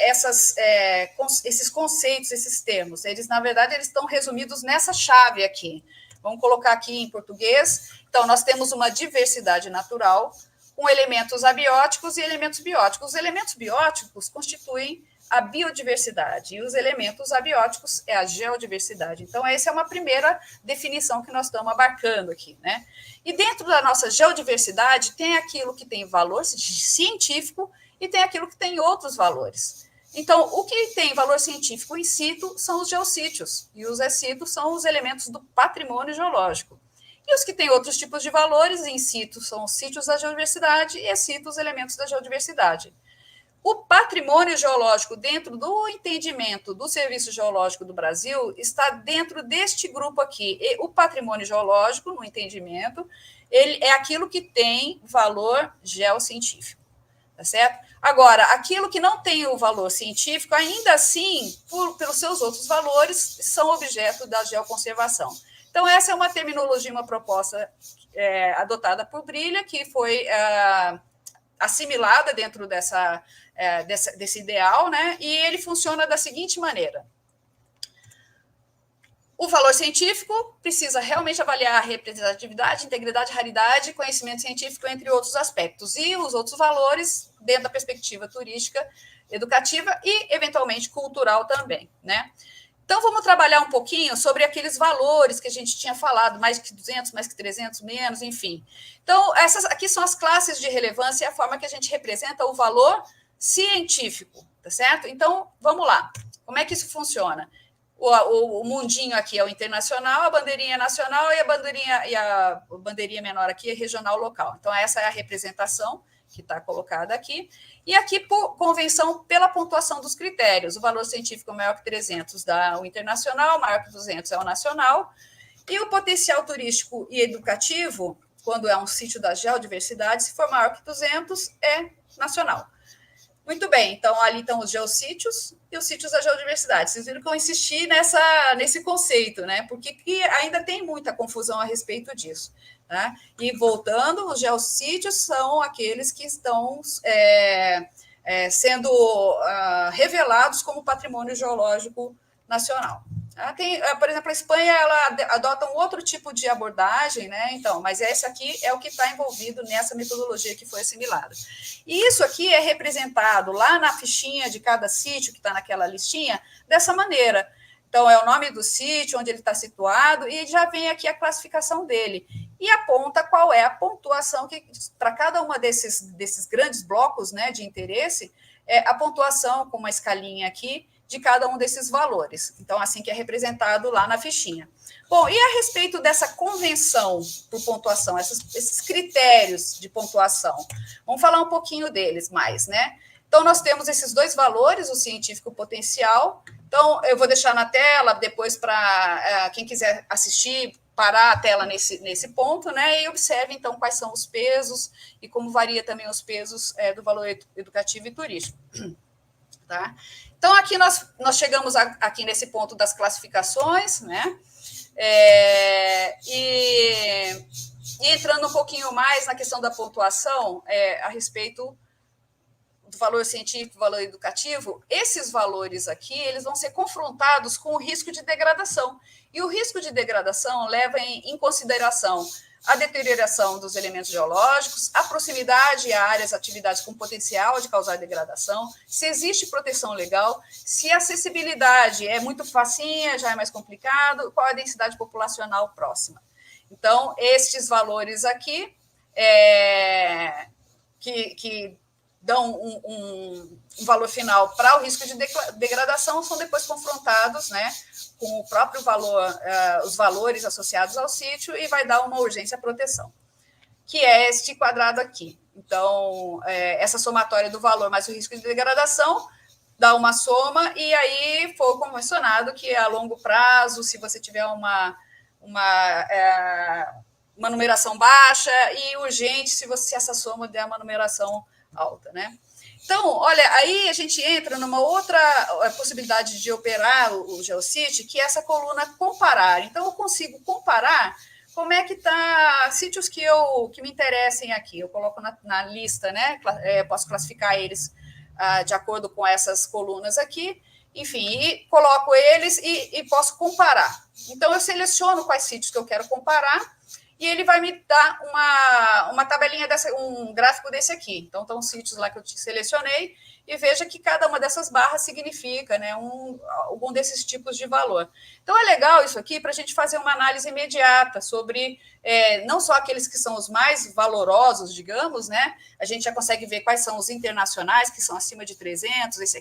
Esses conceitos, esses termos, eles, na verdade, eles estão resumidos nessa chave aqui. Vamos colocar aqui em português. Então, nós temos uma diversidade natural com elementos abióticos e elementos bióticos. Os elementos bióticos constituem a biodiversidade e os elementos abióticos é a geodiversidade. Então, essa é uma primeira definição que nós estamos abarcando aqui, né? E dentro da nossa geodiversidade tem aquilo que tem valor científico e tem aquilo que tem outros valores. Então, o que tem valor científico in situ são os geossítios, e os ex situ são os elementos do patrimônio geológico. E os que têm outros tipos de valores in situ são os sítios da geodiversidade e ex situ os elementos da geodiversidade. O patrimônio geológico, dentro do entendimento do Serviço Geológico do Brasil, está dentro deste grupo aqui. E o patrimônio geológico, no entendimento, ele é aquilo que tem valor geocientífico, tá certo? Agora, aquilo que não tem o valor científico, ainda assim, pelos seus outros valores, são objeto da geoconservação. Então, essa é uma terminologia, uma proposta adotada por Brilha, que foi assimilada dentro desse ideal, né? E ele funciona da seguinte maneira. O valor científico precisa realmente avaliar a representatividade, integridade, raridade, conhecimento científico, entre outros aspectos. E os outros valores, dentro da perspectiva turística, educativa e, eventualmente, cultural também, né? Então, vamos trabalhar um pouquinho sobre aqueles valores que a gente tinha falado, mais que 200, mais que 300, menos, enfim. Então, essas aqui são as classes de relevância e a forma que a gente representa o valor científico, tá certo? Então, vamos lá. Como é que isso funciona? O mundinho aqui é o internacional, a bandeirinha nacional e a bandeirinha menor aqui é regional local. Então, essa é a representação que está colocada aqui. E aqui, por convenção, pela pontuação dos critérios. O valor científico maior que 300 dá o internacional, maior que 200 é o nacional. E o potencial turístico e educativo, quando é um sítio da geodiversidade, se for maior que 200, é nacional. Muito bem, então ali estão os geossítios e os sítios da geodiversidade. Vocês viram que eu insisti nesse conceito, né? Porque ainda tem muita confusão a respeito disso. Tá? E voltando, os geossítios são aqueles que estão sendo revelados como patrimônio geológico nacional. Tem, por exemplo, a Espanha ela adota um outro tipo de abordagem, né? Então, mas esse aqui é o que está envolvido nessa metodologia que foi assimilada. E isso aqui é representado lá na fichinha de cada sítio que está naquela listinha dessa maneira. Então, é o nome do sítio, onde ele está situado, e já vem aqui a classificação dele. E aponta qual é a pontuação que, para cada uma desses grandes blocos, né, de interesse, a pontuação com uma escalinha aqui, de cada um desses valores. Então, assim que é representado lá na fichinha. Bom, e a respeito dessa convenção por pontuação, esses critérios de pontuação? Vamos falar um pouquinho deles mais, né? Então, nós temos esses dois valores, o científico e o potencial. Então, eu vou deixar na tela depois para quem quiser assistir, parar a tela nesse ponto, né? E observe, então, quais são os pesos e como varia também os pesos do valor educativo e turístico. Tá? Então, aqui nós chegamos aqui nesse ponto das classificações, né? E entrando um pouquinho mais na questão da pontuação, a respeito do valor científico, valor educativo, esses valores aqui, eles vão ser confrontados com o risco de degradação. E o risco de degradação leva em consideração a deterioração dos elementos geológicos, a proximidade a áreas, atividades com potencial de causar degradação, se existe proteção legal, se a acessibilidade é muito facinha, já é mais complicado, qual a densidade populacional próxima. Então, estes valores aqui, que dão um valor final para o risco de degradação, são depois confrontados, né, com o próprio valor, os valores associados ao sítio, e vai dar uma urgência à proteção, que é este quadrado aqui. Então, essa somatória do valor mais o risco de degradação dá uma soma, e aí foi convencionado que a longo prazo, se você tiver uma numeração baixa, e urgente se essa soma der uma numeração alta, né? Então, olha, aí a gente entra numa outra possibilidade de operar o GeoCity, que é essa coluna comparar. Então, eu consigo comparar como é que está sítios que me interessem aqui. Eu coloco na lista, né? Posso classificar eles de acordo com essas colunas aqui, enfim, e coloco eles e posso comparar. Então, eu seleciono quais sítios que eu quero comparar e ele vai me dar uma tabelinha, um gráfico desse aqui. Então, estão os sítios lá que eu te selecionei e veja que cada uma dessas barras significa, né, algum desses tipos de valor. Então, é legal isso aqui para a gente fazer uma análise imediata sobre não só aqueles que são os mais valorosos, digamos, né? A gente já consegue ver quais são os internacionais, que são acima de 300, esse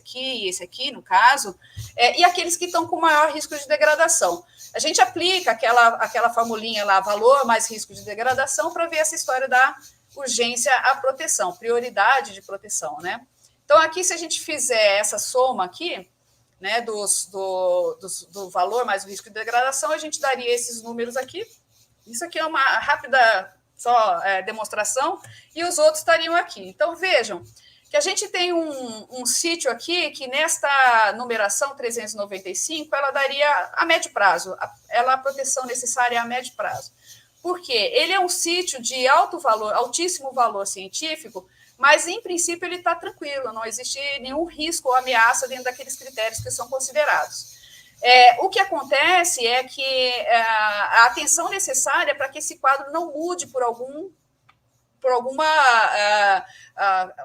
aqui, no caso, e aqueles que estão com maior risco de degradação. A gente aplica aquela formulinha lá, valor mais risco de degradação, para ver essa história da urgência à proteção, prioridade de proteção, né? Então, aqui, se a gente fizer essa soma aqui, né, do valor mais o risco de degradação, a gente daria esses números aqui. Isso aqui é uma rápida demonstração, e os outros estariam aqui. Então, vejam que a gente tem um sítio aqui que, nesta numeração 395, ela daria a médio prazo, a proteção necessária a médio prazo. Por quê? Ele é um sítio de alto valor, altíssimo valor científico, mas, em princípio, ele está tranquilo, não existe nenhum risco ou ameaça dentro daqueles critérios que são considerados. O que acontece é que a atenção necessária para que esse quadro não mude por alguma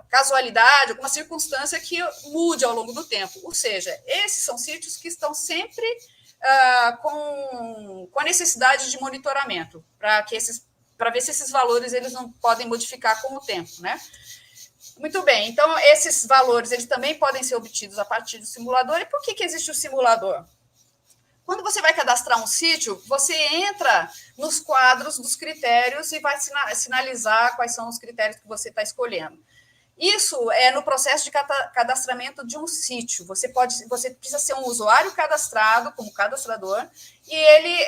casualidade, alguma circunstância que mude ao longo do tempo. Ou seja, esses são sítios que estão sempre com a necessidade de monitoramento, para ver se esses valores eles não podem modificar com o tempo, né? Muito bem, então esses valores eles também podem ser obtidos a partir do simulador. E por que existe o simulador? Quando você vai cadastrar um sítio, você entra nos quadros dos critérios e vai sinalizar quais são os critérios que você está escolhendo. Isso é no processo de cadastramento de um sítio. Você precisa ser um usuário cadastrado como cadastrador e ele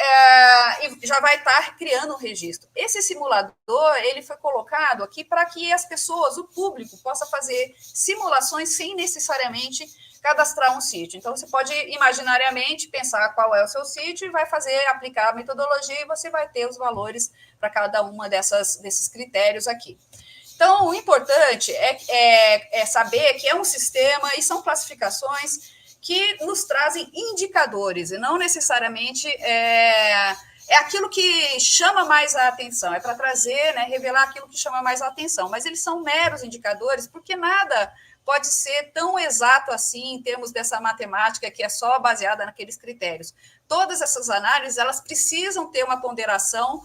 já vai estar criando um registro. Esse simulador ele foi colocado aqui para que as pessoas, o público, possa fazer simulações sem necessariamente cadastrar um sítio. Então, você pode imaginariamente pensar qual é o seu sítio e aplicar a metodologia e você vai ter os valores para cada uma desses critérios aqui. Então, o importante é saber que é um sistema e são classificações que nos trazem indicadores, e não necessariamente é aquilo que chama mais a atenção, é para trazer, né, revelar aquilo que chama mais a atenção, mas eles são meros indicadores, porque nada pode ser tão exato assim em termos dessa matemática que é só baseada naqueles critérios. Todas essas análises, elas precisam ter uma ponderação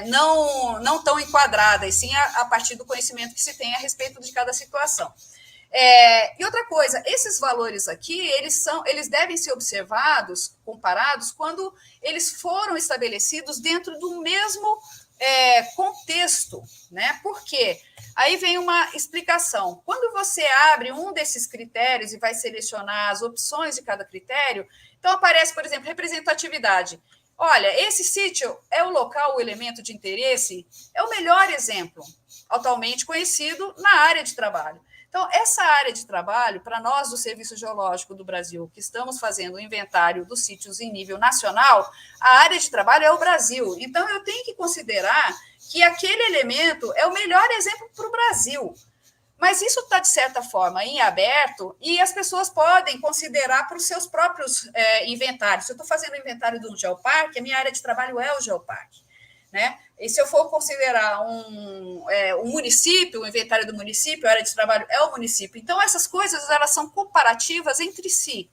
não tão enquadrada, e sim a partir do conhecimento que se tem a respeito de cada situação. E outra coisa, esses valores aqui, eles devem ser observados, comparados, quando eles foram estabelecidos dentro do mesmo contexto, né? Por quê? Aí vem uma explicação. Quando você abre um desses critérios e vai selecionar as opções de cada critério, então aparece, por exemplo, representatividade. Olha, esse sítio é o local, o elemento de interesse, é o melhor exemplo atualmente conhecido na área de trabalho. Então, essa área de trabalho, para nós do Serviço Geológico do Brasil, que estamos fazendo o inventário dos sítios em nível nacional, a área de trabalho é o Brasil. Então, eu tenho que considerar que aquele elemento é o melhor exemplo para o Brasil. Mas isso está, de certa forma, em aberto e as pessoas podem considerar para os seus próprios inventários. Se eu estou fazendo o inventário do geoparque, a minha área de trabalho é o geoparque, né? E se eu for considerar um município, o inventário do município, a área de trabalho é o município. Então, essas coisas elas são comparativas entre si,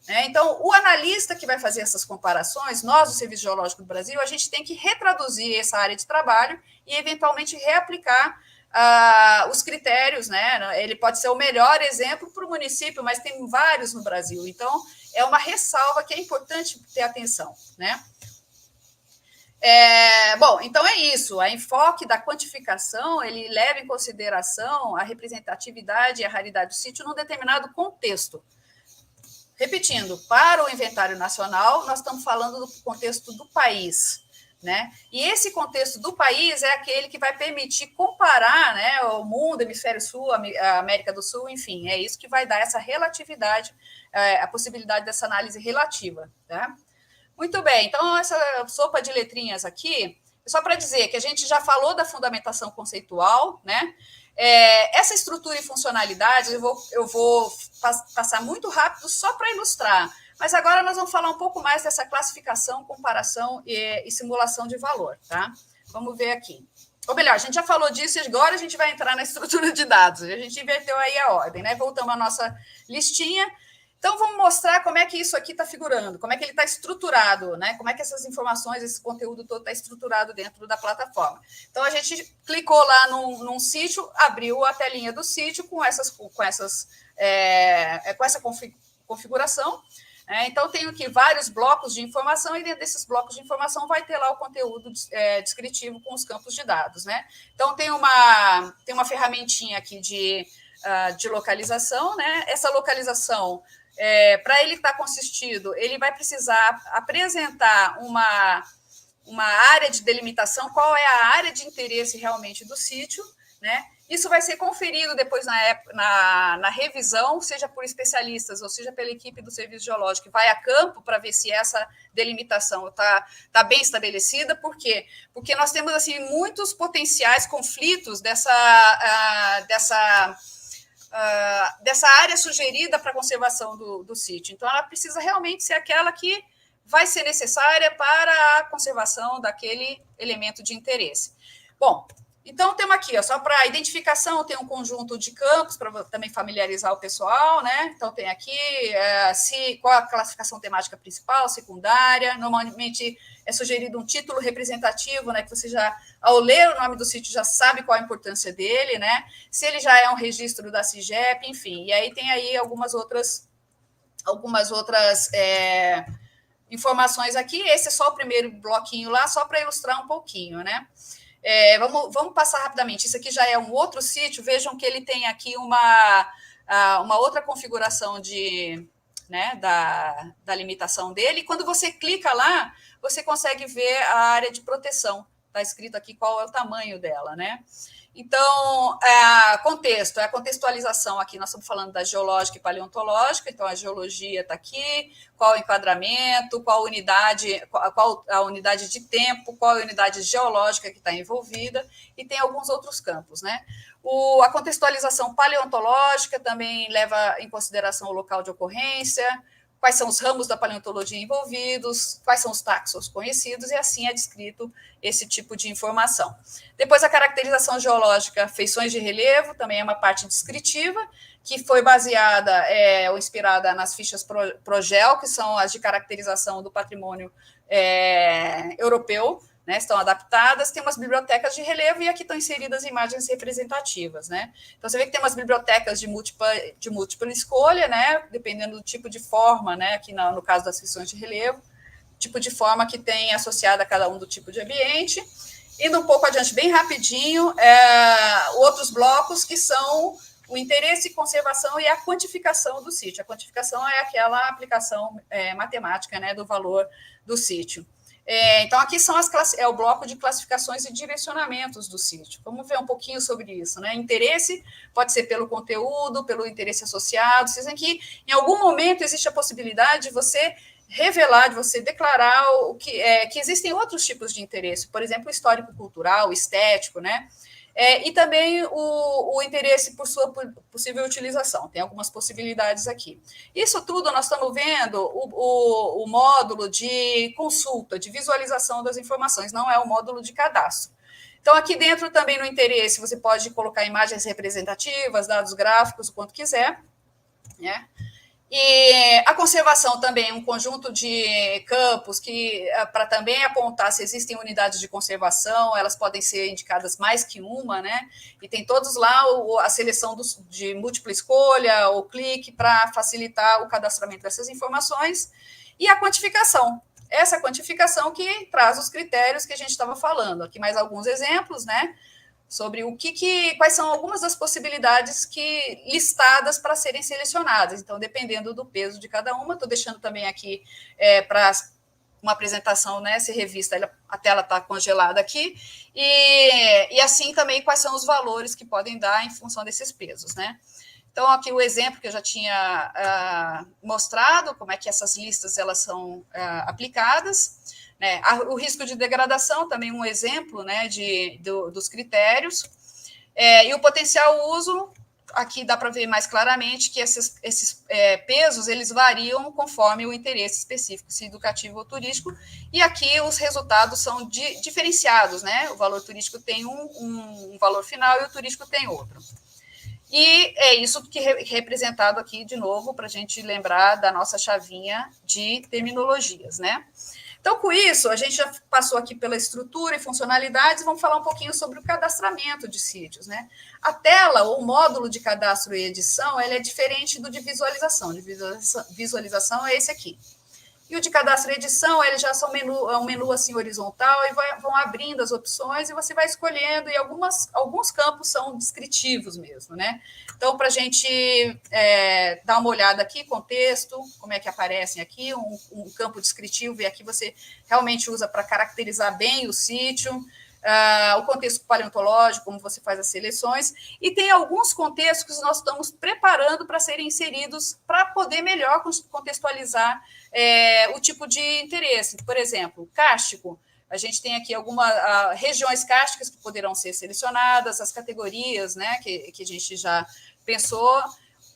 né? Então, o analista que vai fazer essas comparações, nós, do Serviço Geológico do Brasil, a gente tem que retraduzir essa área de trabalho e, eventualmente, reaplicar os critérios, né? Ele pode ser o melhor exemplo para o município, mas tem vários no Brasil. Então, é uma ressalva que é importante ter atenção, né? Bom, então é isso. O enfoque da quantificação, ele leva em consideração a representatividade e a raridade do sítio num determinado contexto. Repetindo, para o inventário nacional, nós estamos falando do contexto do país. né? E esse contexto do país é aquele que vai permitir comparar, né, o mundo, hemisfério sul, a América do Sul, enfim, é isso que vai dar essa relatividade, a possibilidade dessa análise relativa, tá? Muito bem, então essa sopa de letrinhas aqui, só para dizer que a gente já falou da fundamentação conceitual, né? Essa estrutura e funcionalidade eu vou passar muito rápido só para ilustrar. Mas agora nós vamos falar um pouco mais dessa classificação, comparação e simulação de valor, tá? Vamos ver aqui. Ou melhor, a gente já falou disso e agora a gente vai entrar na estrutura de dados. A gente inverteu aí a ordem, né? Voltamos à nossa listinha. Então, vamos mostrar como é que isso aqui está figurando, como é que ele está estruturado, né? Como é que essas informações, esse conteúdo todo está estruturado dentro da plataforma. Então, a gente clicou lá num sítio, abriu a telinha do sítio com essa configuração. Então, tenho aqui vários blocos de informação e dentro desses blocos de informação vai ter lá o conteúdo descritivo com os campos de dados, né? Então, tem uma ferramentinha aqui de localização, né? Essa localização, para ele estar consistido, ele vai precisar apresentar uma área de delimitação, qual é a área de interesse realmente do sítio, né? Isso vai ser conferido depois na revisão, seja por especialistas ou seja pela equipe do Serviço Geológico, que vai a campo para ver se essa delimitação está bem estabelecida. Por quê? Porque nós temos assim, muitos potenciais conflitos dessa área sugerida para a conservação do sítio. Então, ela precisa realmente ser aquela que vai ser necessária para a conservação daquele elemento de interesse. Bom, então, temos aqui, só para identificação, tem um conjunto de campos, para também familiarizar o pessoal, né? Então, tem aqui qual a classificação temática principal, secundária, normalmente é sugerido um título representativo, né? Que você já, ao ler o nome do sítio, já sabe qual a importância dele, né? Se ele já é um registro da CIGEP, enfim. E aí tem aí algumas outras informações aqui. Esse é só o primeiro bloquinho lá, só para ilustrar um pouquinho, né? Vamos passar rapidamente. Isso aqui já é um outro sítio. Vejam que ele tem aqui uma outra configuração da limitação dele. E quando você clica lá, você consegue ver a área de proteção. Está escrito aqui qual é o tamanho dela, né? Então, contexto, a contextualização aqui, nós estamos falando da geológica e paleontológica, então a geologia está aqui, qual o enquadramento, qual a unidade de tempo, qual a unidade geológica que está envolvida, e tem alguns outros campos, né? A contextualização paleontológica também leva em consideração o local de ocorrência, quais são os ramos da paleontologia envolvidos, quais são os taxons conhecidos, e assim é descrito esse tipo de informação. Depois, a caracterização geológica, feições de relevo, também é uma parte descritiva, que foi baseada ou inspirada nas fichas Progel, que são as de caracterização do patrimônio europeu, né, estão adaptadas, tem umas bibliotecas de relevo e aqui estão inseridas imagens representativas, né? Então, você vê que tem umas bibliotecas de múltipla escolha, né, dependendo do tipo de forma, né, aqui no caso das feições de relevo, tipo de forma que tem associada a cada um do tipo de ambiente. Indo um pouco adiante, bem rapidinho, outros blocos que são o interesse, conservação e a quantificação do sítio. A quantificação é aquela aplicação matemática, né, do valor do sítio. Então, aqui é o bloco de classificações e direcionamentos do sítio. Vamos ver um pouquinho sobre isso, né? Interesse pode ser pelo conteúdo, pelo interesse associado. Vocês veem que, em algum momento, existe a possibilidade de você revelar, de você declarar que existem outros tipos de interesse, por exemplo, histórico-cultural, estético, né? E também o interesse por sua possível utilização. Tem algumas possibilidades aqui. Isso tudo nós estamos vendo o módulo de consulta, de visualização das informações, não é o módulo de cadastro. Então, aqui dentro também no interesse, você pode colocar imagens representativas, dados gráficos, o quanto quiser, né? E a conservação também, um conjunto de campos que para também apontar se existem unidades de conservação, elas podem ser indicadas mais que uma, né? E tem todos lá a seleção de múltipla escolha, ou clique, para facilitar o cadastramento dessas informações. E a quantificação. Essa quantificação que traz os critérios que a gente estava falando. Aqui mais alguns exemplos, né? Sobre quais são algumas das possibilidades listadas para serem selecionadas. Então, dependendo do peso de cada uma, estou deixando também aqui para uma apresentação, né, ser revista, a tela está congelada aqui, e assim também quais são os valores que podem dar em função desses pesos, né? Então, aqui o exemplo que eu já tinha mostrado, como é que essas listas elas são aplicadas, né? O risco de degradação, também um exemplo, né, dos critérios, e o potencial uso, aqui dá para ver mais claramente que esses pesos, eles variam conforme o interesse específico, se educativo ou turístico, e aqui os resultados são diferenciados, né? O valor turístico tem um valor final e o turístico tem outro. E é isso que é representado aqui, de novo, para a gente lembrar da nossa chavinha de terminologias, né? Então, com isso, a gente já passou aqui pela estrutura e funcionalidades, vamos falar um pouquinho sobre o cadastramento de sítios, né? A tela, ou módulo de cadastro e edição, ele é diferente do de visualização. De visualização é esse aqui. E o de cadastro e edição, eles já são um menu assim horizontal e vão abrindo as opções e você vai escolhendo, e alguns campos são descritivos mesmo, né? Então, para a gente dar uma olhada aqui, contexto, como é que aparecem aqui, um campo descritivo, e aqui você realmente usa para caracterizar bem o sítio. O contexto paleontológico, como você faz as seleções, e tem alguns contextos que nós estamos preparando para serem inseridos para poder melhor contextualizar o tipo de interesse. Por exemplo, kárstico, a gente tem aqui algumas regiões kársticas que poderão ser selecionadas, as categorias, né, que a gente já pensou.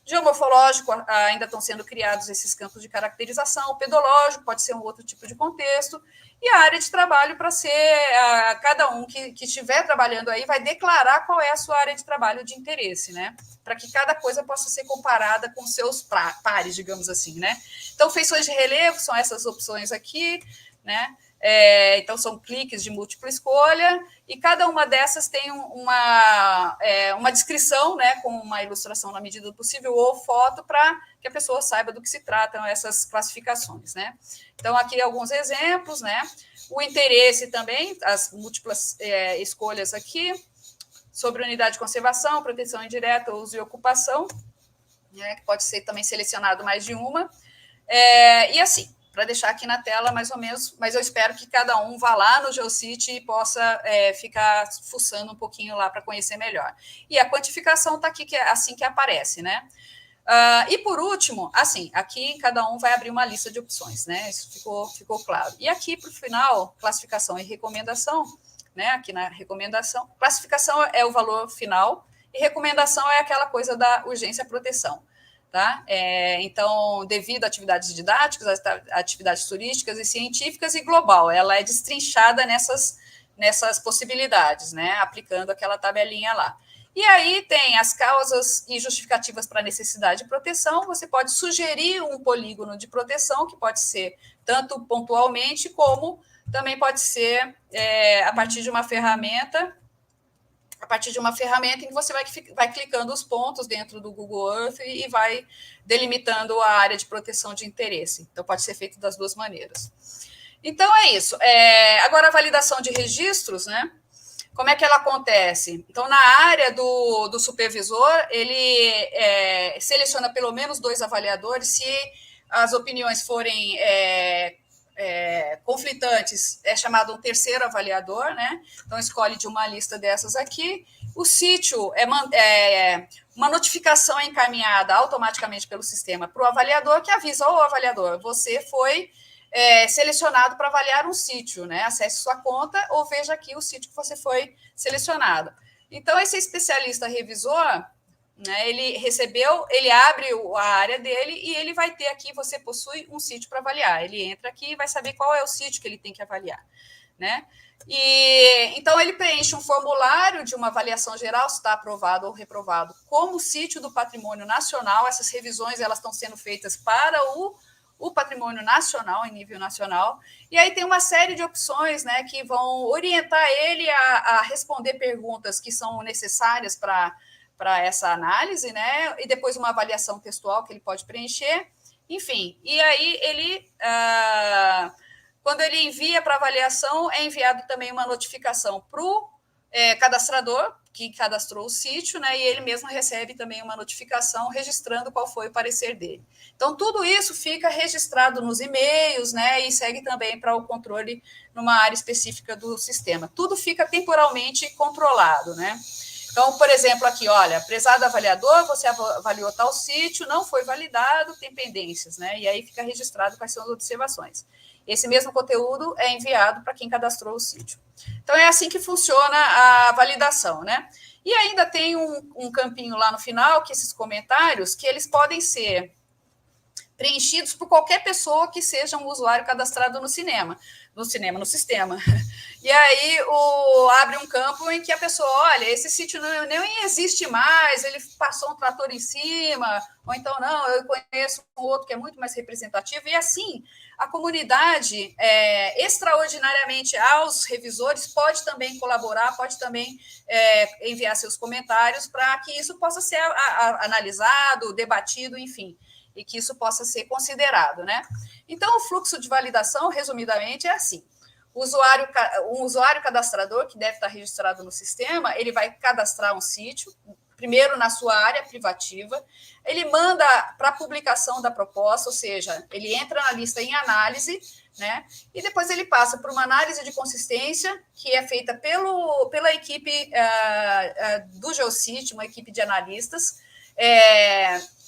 Geomorfológico, ainda estão sendo criados esses campos de caracterização. O pedológico pode ser um outro tipo de contexto. E a área de trabalho para ser, cada um que estiver trabalhando aí vai declarar qual é a sua área de trabalho de interesse, né? Para que cada coisa possa ser comparada com seus pares, digamos assim, né? Então, feições de relevo são essas opções aqui, né? Então, são cliques de múltipla escolha, e cada uma dessas tem uma descrição, né, com uma ilustração na medida do possível, ou foto, para que a pessoa saiba do que se tratam essas classificações, né? Então, aqui alguns exemplos, né? O interesse também, as múltiplas escolhas aqui, sobre unidade de conservação, proteção indireta, uso e ocupação, né, que pode ser também selecionado mais de uma, e assim, para deixar aqui na tela mais ou menos, mas eu espero que cada um vá lá no Geocities e possa ficar fuçando um pouquinho lá para conhecer melhor. E a quantificação está aqui, que é assim que aparece, né? E por último, assim, aqui cada um vai abrir uma lista de opções, né? Isso ficou claro. E aqui, para o final, classificação e recomendação, né? Aqui na recomendação, classificação é o valor final e recomendação é aquela coisa da urgência e proteção. Tá? Então, devido a atividades didáticas, atividades turísticas e científicas, e global, ela é destrinchada nessas possibilidades, né? Aplicando aquela tabelinha lá. E aí tem as causas e justificativas para necessidade de proteção. Você pode sugerir um polígono de proteção, que pode ser tanto pontualmente, como também pode ser a partir de uma ferramenta em que você vai clicando os pontos dentro do Google Earth e vai delimitando a área de proteção de interesse. Então, pode ser feito das duas maneiras. Então, é isso. Agora, a validação de registros, né? Como é que ela acontece? Então, na área do supervisor, ele seleciona pelo menos 2 avaliadores. Se as opiniões forem conflitantes, é chamado um terceiro avaliador, né? Então, escolhe de uma lista dessas aqui. O sítio uma notificação encaminhada automaticamente pelo sistema para o avaliador, que avisa ao avaliador: você foi selecionado para avaliar um sítio, né? Acesse sua conta ou veja aqui o sítio que você foi selecionado. Então, esse especialista revisor, né, ele abre a área dele e ele vai ter aqui, você possui um sítio para avaliar. Ele entra aqui e vai saber qual é o sítio que ele tem que avaliar, né? E então ele preenche um formulário de uma avaliação geral, se está aprovado ou reprovado, como sítio do patrimônio nacional. Essas revisões elas estão sendo feitas para o patrimônio nacional, em nível nacional, e aí tem uma série de opções, né, que vão orientar ele a responder perguntas que são necessárias para essa análise, né, e depois uma avaliação textual que ele pode preencher, enfim, e aí ele, quando ele envia para avaliação, é enviado também uma notificação para o cadastrador que cadastrou o sítio, né, e ele mesmo recebe também uma notificação registrando qual foi o parecer dele. Então, tudo isso fica registrado nos e-mails, né, e segue também para o controle numa área específica do sistema. Tudo fica temporalmente controlado, né? Então, por exemplo, aqui, olha, prezado avaliador, você avaliou tal sítio, não foi validado, tem pendências, né? E aí fica registrado quais são as observações. Esse mesmo conteúdo é enviado para quem cadastrou o sítio. Então, é assim que funciona a validação, né? E ainda tem um campinho lá no final, que esses comentários, que eles podem ser preenchidos por qualquer pessoa que seja um usuário cadastrado no sistema. E aí abre um campo em que a pessoa, olha, esse sítio nem existe mais, ele passou um trator em cima, ou então, não, eu conheço um outro que é muito mais representativo, e assim, a comunidade, extraordinariamente aos revisores, pode também colaborar, pode também enviar seus comentários para que isso possa ser analisado, debatido, enfim, e que isso possa ser considerado, né? Então, o fluxo de validação, resumidamente, é assim. Um usuário cadastrador, que deve estar registrado no sistema, ele vai cadastrar um sítio, primeiro na sua área privativa, ele manda para a publicação da proposta, ou seja, ele entra na lista em análise, né? E depois ele passa por uma análise de consistência, que é feita pela equipe do Geocities, uma equipe de analistas,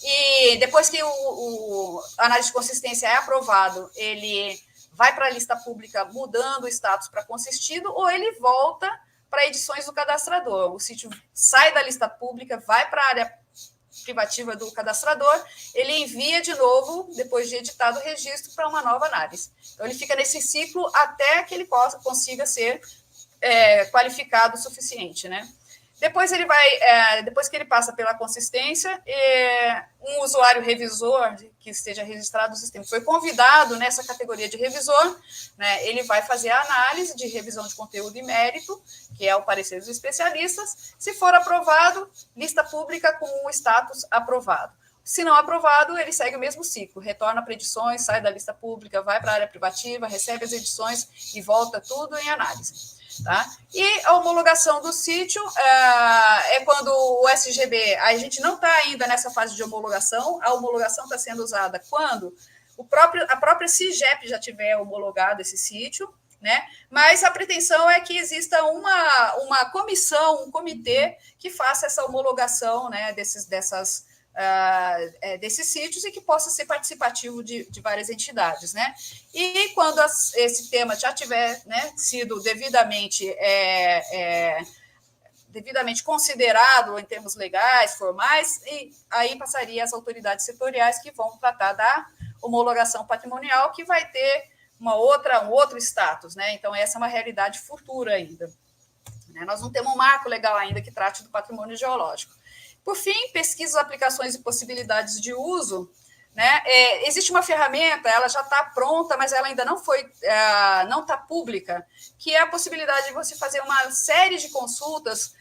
e depois que a análise de consistência é aprovado, ele vai para a lista pública mudando o status para consistido, ou ele volta para edições do cadastrador. O sítio sai da lista pública, vai para a área privativa do cadastrador, ele envia de novo, depois de editado o registro, para uma nova análise. Então, ele fica nesse ciclo até que ele consiga ser qualificado o suficiente, né? Depois depois que ele passa pela consistência, um usuário revisor que esteja registrado no sistema foi convidado nessa categoria de revisor, né? Ele vai fazer a análise de revisão de conteúdo e mérito, que é o parecer dos especialistas. Se for aprovado, lista pública com o status aprovado. Se não aprovado, ele segue o mesmo ciclo, retorna para edições, sai da lista pública, vai para a área privativa, recebe as edições e volta tudo em análise. Tá? E a homologação do sítio é quando o SGB, a gente não está ainda nessa fase de homologação, a homologação está sendo usada quando a própria CIGEP já tiver homologado esse sítio, né? Mas a pretensão é que exista uma comissão, um comitê que faça essa homologação, né, desses sítios e que possa ser participativo de várias entidades, né? E quando esse tema já tiver, né, sido devidamente considerado em termos legais, formais, e aí passaria às autoridades setoriais que vão tratar da homologação patrimonial, que vai ter um outro status, né? Então, essa é uma realidade futura ainda. Nós não temos um marco legal ainda que trate do patrimônio geológico. Por fim, pesquisas, aplicações e possibilidades de uso, né? Existe uma ferramenta, ela já está pronta, mas ela ainda não está pública, que é a possibilidade de você fazer uma série de consultas,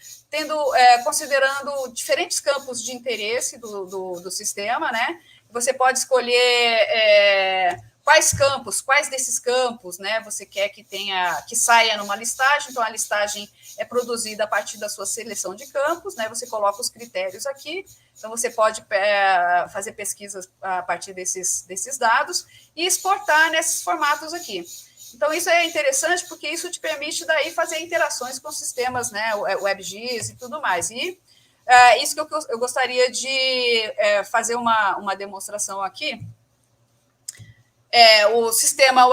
considerando diferentes campos de interesse do sistema, né? Você pode escolher quais desses campos, né, você quer que saia numa listagem. Então, a listagem é produzida a partir da sua seleção de campos, né? Você coloca os critérios aqui, então você pode fazer pesquisas a partir desses dados e exportar nesses formatos aqui. Então, isso é interessante porque isso te permite daí fazer interações com sistemas, né, WebGIS e tudo mais. E isso que eu gostaria de fazer uma demonstração aqui. O sistema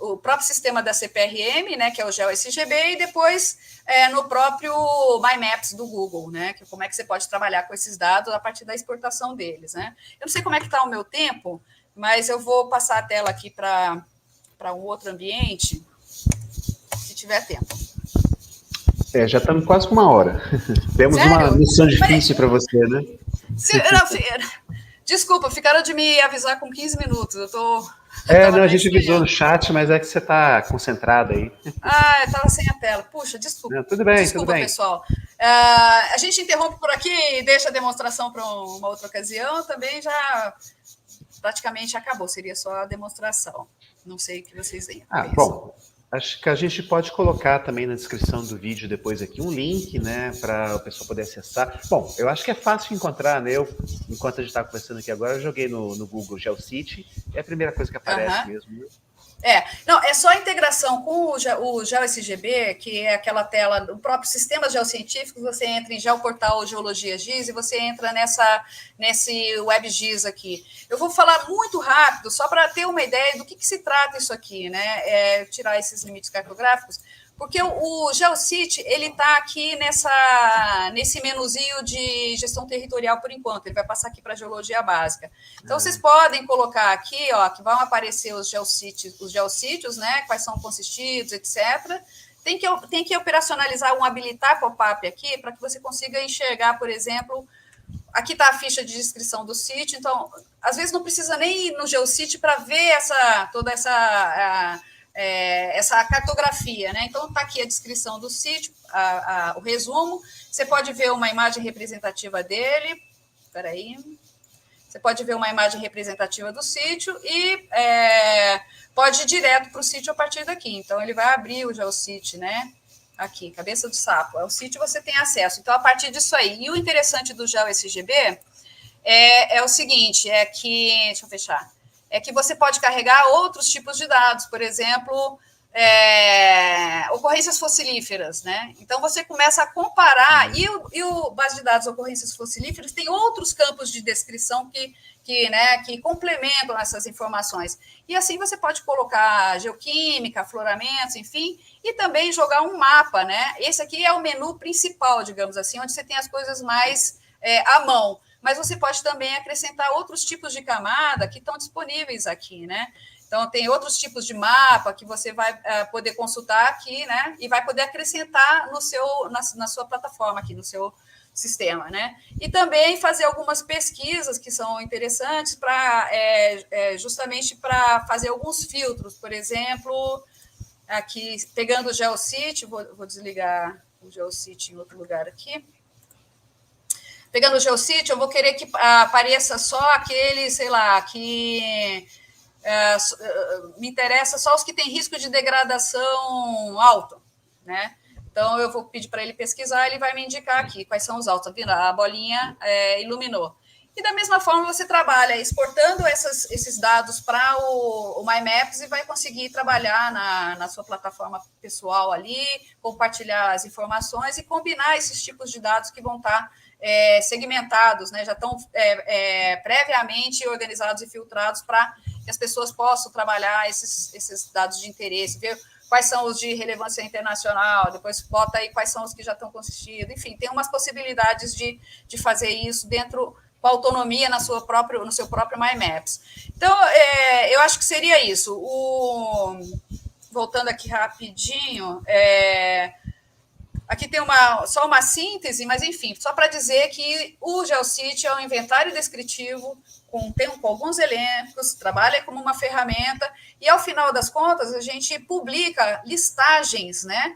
o próprio sistema da CPRM, né, que é o GeoSGB, e depois no próprio MyMaps do Google, né, que como é que você pode trabalhar com esses dados a partir da exportação deles, né. Eu não sei como é que está o meu tempo, mas eu vou passar a tela aqui para um outro ambiente, se tiver tempo. Já estamos quase com 1 hora. Temos Sério? Uma missão difícil para você, né? Desculpa, ficaram de me avisar com 15 minutos. A gente avisou no chat, mas é que você está concentrado aí. Eu estava sem a tela. Puxa, desculpa. Não, tudo bem, desculpa, tudo bem. Pessoal. A gente interrompe por aqui e deixa a demonstração para uma outra ocasião. Também já praticamente acabou, seria só a demonstração. Não sei o que vocês pensam. Bom, Acho que a gente pode colocar também na descrição do vídeo depois aqui um link, né, para o pessoal poder acessar. Bom, eu acho que é fácil encontrar, né? Enquanto a gente está conversando aqui agora, eu joguei no Google GeoCity, é a primeira coisa que aparece mesmo. Né? Não, é só a integração com o GeoSGB, que é aquela tela do próprio sistema geocientífico, você entra em Geoportal Geologia GIS e você entra nesse WebGIS aqui. Eu vou falar muito rápido, só para ter uma ideia do que se trata isso aqui, né? Tirar esses limites cartográficos, porque o GeoCity, ele está aqui nesse menuzinho de gestão territorial por enquanto, ele vai passar aqui para a geologia básica. Então, vocês podem colocar aqui, ó, que vão aparecer os geossítios, né, quais são consistidos, etc. Tem que operacionalizar um habilitar pop-up aqui, para que você consiga enxergar, por exemplo, aqui está a ficha de descrição do sítio, então, às vezes não precisa nem ir no GeoCity para ver toda essa cartografia, né? Então, está aqui a descrição do sítio, o resumo. Você pode ver uma imagem representativa dele. Espera aí. Você pode ver uma imagem representativa do sítio e pode ir direto para o sítio a partir daqui. Então, ele vai abrir o GeoCity, né? Aqui, cabeça do sapo. É o sítio, você tem acesso. Então, a partir disso aí. E o interessante do GeoSGB é o seguinte, deixa eu fechar, é que você pode carregar outros tipos de dados, por exemplo, ocorrências fossilíferas, né? Então, você começa a comparar, e o base de dados ocorrências fossilíferas tem outros campos de descrição que complementam essas informações. E assim você pode colocar geoquímica, afloramentos, enfim, e também jogar um mapa, né? Esse aqui é o menu principal, digamos assim, onde você tem as coisas mais à mão. Mas você pode também acrescentar outros tipos de camada que estão disponíveis aqui, né? Então, tem outros tipos de mapa que você vai poder consultar aqui, né? E vai poder acrescentar na sua plataforma aqui, no seu sistema, né? E também fazer algumas pesquisas que são interessantes justamente para fazer alguns filtros. Por exemplo, aqui, pegando o GeoCity, vou desligar o GeoCity em outro lugar aqui. Pegando o GeoCity, eu vou querer que apareça só aquele, sei lá, que me interessa só os que têm risco de degradação alto, né? Então, eu vou pedir para ele pesquisar, ele vai me indicar aqui quais são os altos. Tá vendo? A bolinha iluminou. E da mesma forma, você trabalha exportando esses dados para o MyMaps e vai conseguir trabalhar na sua plataforma pessoal ali, compartilhar as informações e combinar esses tipos de dados que vão estar segmentados, né? Já estão previamente organizados e filtrados para que as pessoas possam trabalhar esses dados de interesse, ver quais são os de relevância internacional, depois bota aí quais são os que já estão consistidos. Enfim, tem umas possibilidades de fazer isso dentro com autonomia no seu próprio MyMaps. Então, eu acho que seria isso. Voltando aqui rapidinho, aqui tem só uma síntese, mas, enfim, só para dizer que o GeoCity é um inventário descritivo com alguns elencos, trabalha como uma ferramenta, e, ao final das contas, a gente publica listagens, né,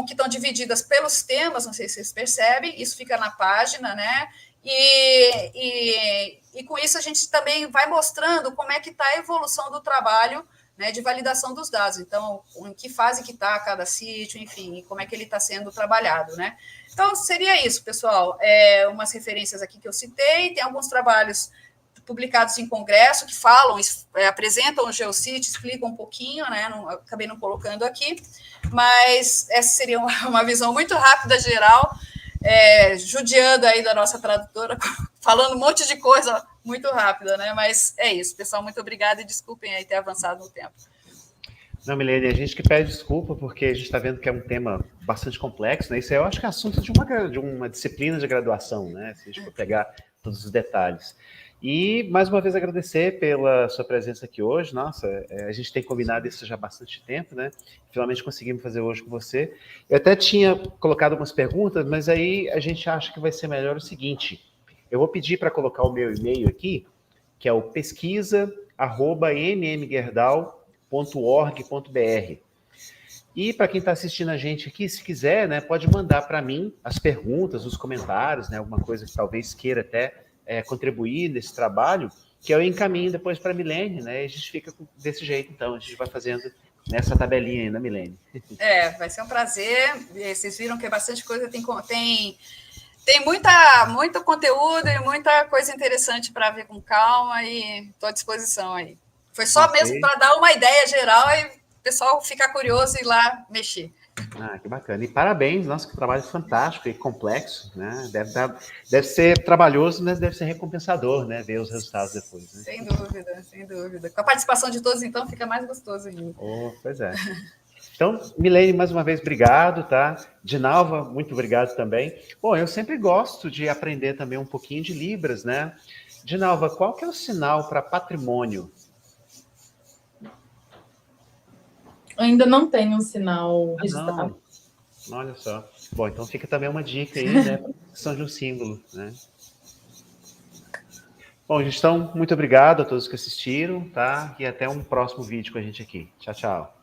que estão divididas pelos temas, não sei se vocês percebem, isso fica na página, né, e com isso a gente também vai mostrando como é que está a evolução do trabalho, né, de validação dos dados. Então, em que fase que está cada sítio, enfim, como é que ele está sendo trabalhado, né? Então, seria isso, pessoal. Umas referências aqui que eu citei, tem alguns trabalhos publicados em congresso que apresentam o GeoCity, explicam um pouquinho, né? Acabei não colocando aqui, mas essa seria uma visão muito rápida, geral, judiando aí da nossa tradutora, falando um monte de coisa muito rápida, né? Mas é isso, pessoal, muito obrigada e desculpem aí ter avançado no tempo. Não, Milene, a gente que pede desculpa, porque a gente está vendo que é um tema bastante complexo, né? Isso eu acho que é assunto de uma disciplina de graduação, né? Se a gente for pegar todos os detalhes. E, mais uma vez, agradecer pela sua presença aqui hoje. Nossa, a gente tem combinado isso já há bastante tempo, né? Finalmente conseguimos fazer hoje com você. Eu até tinha colocado algumas perguntas, mas aí a gente acha que vai ser melhor o seguinte. Eu vou pedir para colocar o meu e-mail aqui, que é o pesquisa@mmgerdau.org.br. E para quem está assistindo a gente aqui, se quiser, né, pode mandar para mim as perguntas, os comentários, né, alguma coisa que talvez queira até contribuir nesse trabalho, que eu encaminho depois para a Milene, né, e a gente fica desse jeito, então, a gente vai fazendo nessa tabelinha ainda, Milene. Vai ser um prazer. Vocês viram que é bastante coisa, tem muito conteúdo e muita coisa interessante para ver com calma e estou à disposição aí. Foi só mesmo para dar uma ideia geral e o pessoal ficar curioso e ir lá mexer. Que bacana. E parabéns, nossa, que trabalho fantástico e complexo, né? Deve ser trabalhoso, mas deve ser recompensador, né? Ver os resultados depois. Né? Sem dúvida, sem dúvida. Com a participação de todos, então, fica mais gostoso ainda. Pois é. Então, Milene, mais uma vez, obrigado, tá? Dinalva, muito obrigado também. Bom, eu sempre gosto de aprender também um pouquinho de Libras, né? Dinalva, qual que é o sinal para patrimônio? Ainda não tenho um sinal registrado. Não. Olha só. Bom, então fica também uma dica aí, né? Para a questão de um símbolo, né? Bom, então, muito obrigado a todos que assistiram, tá? E até um próximo vídeo com a gente aqui. Tchau, tchau.